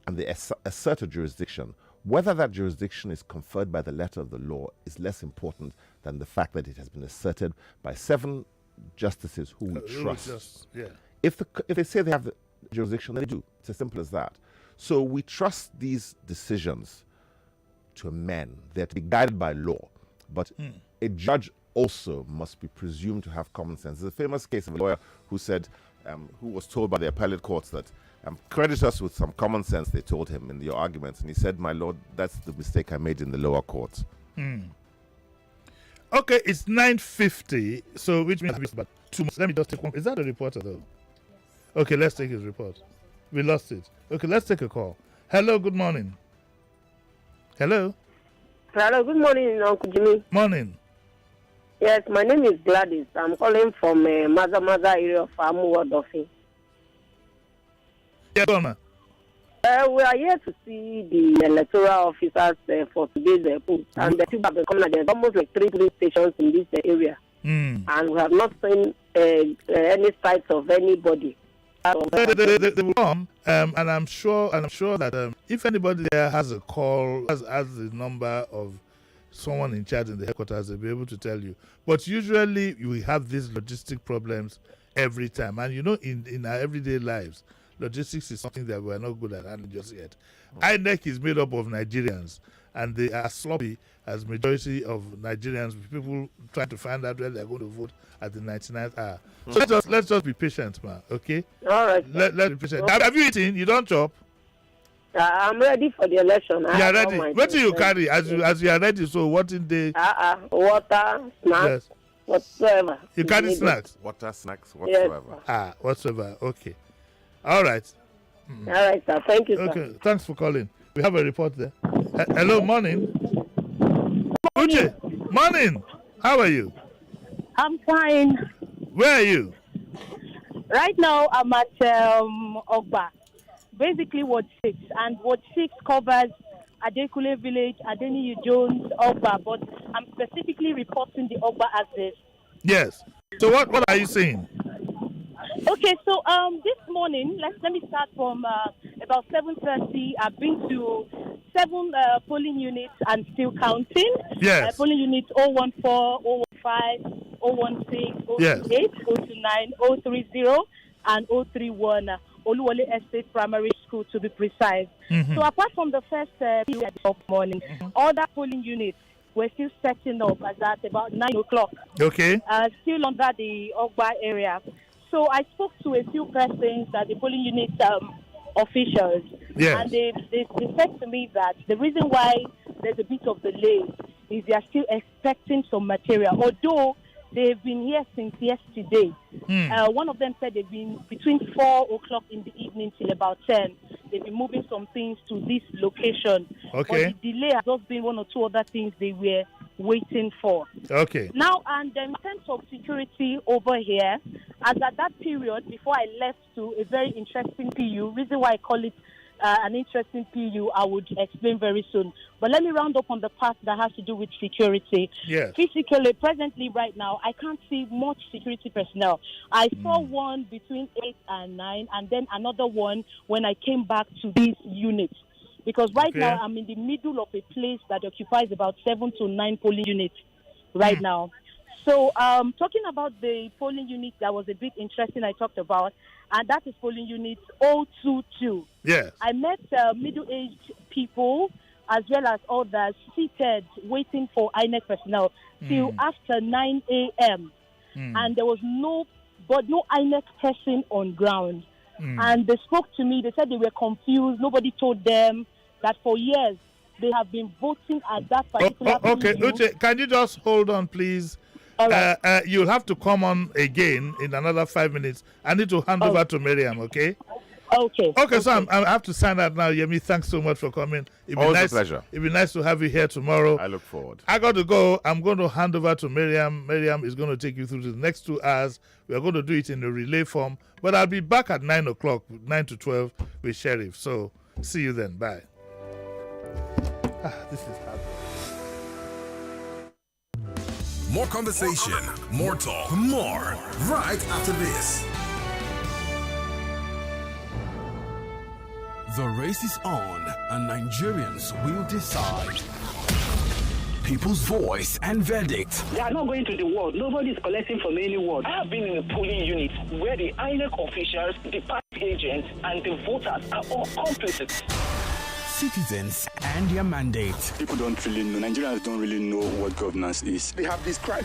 and they assert a jurisdiction, whether that jurisdiction is conferred by the letter of the law is less important than the fact that it has been asserted by 7 justices who we trust. If they say they have the jurisdiction, they do. It's as simple as that. So we trust these decisions to men. They're to be guided by law. But a judge also must be presumed to have common sense. There's a famous case of a lawyer who said, who was told by the appellate courts that, credit us with some common sense, they told him in your arguments. And he said, my lord, that's the mistake I made in the lower court. Okay, it's 9:50, so which means it's about 2 months. Let me just take one. Is that a reporter, though? Okay, let's take his report. We lost it. Okay, let's take a call. Hello, good morning. Hello. Hello, good morning, Uncle Jimmy. Morning. Yes, my name is Gladys. I'm calling from Maza area of Amuwadofin. Yeah, go on, we are here to see the electoral officers for today's poll. And the people have been coming. There's almost like 3 police stations in this area. And we have not seen any sights of anybody. They will come, and I'm sure that if anybody there has a call, has the number of someone in charge in the headquarters, they'll be able to tell you. But usually we have these logistic problems every time. And in our everyday lives, logistics is something that we're not good at handling just yet. INEC is made up of Nigerians, and they are sloppy as majority of Nigerians, people trying to find out where they're going to vote at the 99th hour. So let's just be patient, man, okay? All right. Let's be patient. Have you eaten? You don't chop? I'm ready for the election. You are ready. What do you carry as you are ready? So what in the... Water, snacks, whatsoever. You carry snacks? Water, snacks, whatsoever. Yes. Whatsoever. Okay. All right. All right, sir. Thank you, sir. Okay. Thanks for calling. We have a report there. Hello, morning. Uche, morning. How are you? I'm fine. Where are you? Right now, I'm at Ogba. Basically, Ward 6. And Ward 6 covers Adekule Village, Adeniyi Jones, Ogba. But I'm specifically reporting the Ogba access. Yes. So what are you saying? Okay, so this morning, let me start from about 7:30. I've been to 7 polling units and still counting. Yes. Polling units 014, 015, 016, 028, 029, 030, and 031. Oluwole Estate Primary School, to be precise. Mm-hmm. So apart from the first period of morning, other polling units were still setting up as at about 9 o'clock. Okay. Still under the Ogba area. So I spoke to a few persons at the polling unit officials. Yes. And they said to me that the reason why there's a bit of delay is they are still expecting some material. Although they've been here since yesterday. One of them said they've been between 4 o'clock in the evening till about 10. They've been moving some things to this location. Okay. But the delay has just been 1 or 2 other things they were waiting for. Okay. Now, and in terms of security over here, as at that period, before I left to a very interesting PU, reason why I call it an interesting PU, I would explain very soon. But let me round up on the part that has to do with security. Yes. Physically, presently, right now, I can't see much security personnel. I saw one between 8 and 9, and then another one when I came back to this unit. Because right now, I'm in the middle of a place that occupies about 7 to 9 polling units right now. So, talking about the polling unit that was a bit interesting I talked about, and that is polling unit 022. Yes. I met middle-aged people as well as others seated waiting for INEC personnel till after 9 a.m. And there was no INEC person on ground. And they spoke to me. They said they were confused. Nobody told them that for years they have been voting at that particular Okay, Uche, can you just hold on, please? Right. You'll have to come on again in another 5 minutes. I need to hand over to Miriam, okay? Okay, so I have to sign out now. Yemi, thanks so much for coming. Always a pleasure. It'd be nice to have you here tomorrow. I look forward. I got to go. I'm going to hand over to Miriam. Miriam is going to take you through the next 2 hours. We are going to do it in a relay form. But I'll be back at 9 o'clock, 9 to 12 with Sheriff. So see you then. Bye. This is hard. More conversation, more talk, more right after this. The race is on, and Nigerians will decide. People's voice and verdict. They are not going to the ward. Nobody is collecting from any ward. I have been in a polling unit where the INEC officials, the party agents, and the voters are all complicit. Citizens and their mandate. People don't really know. Nigerians don't really know what governance is. They have described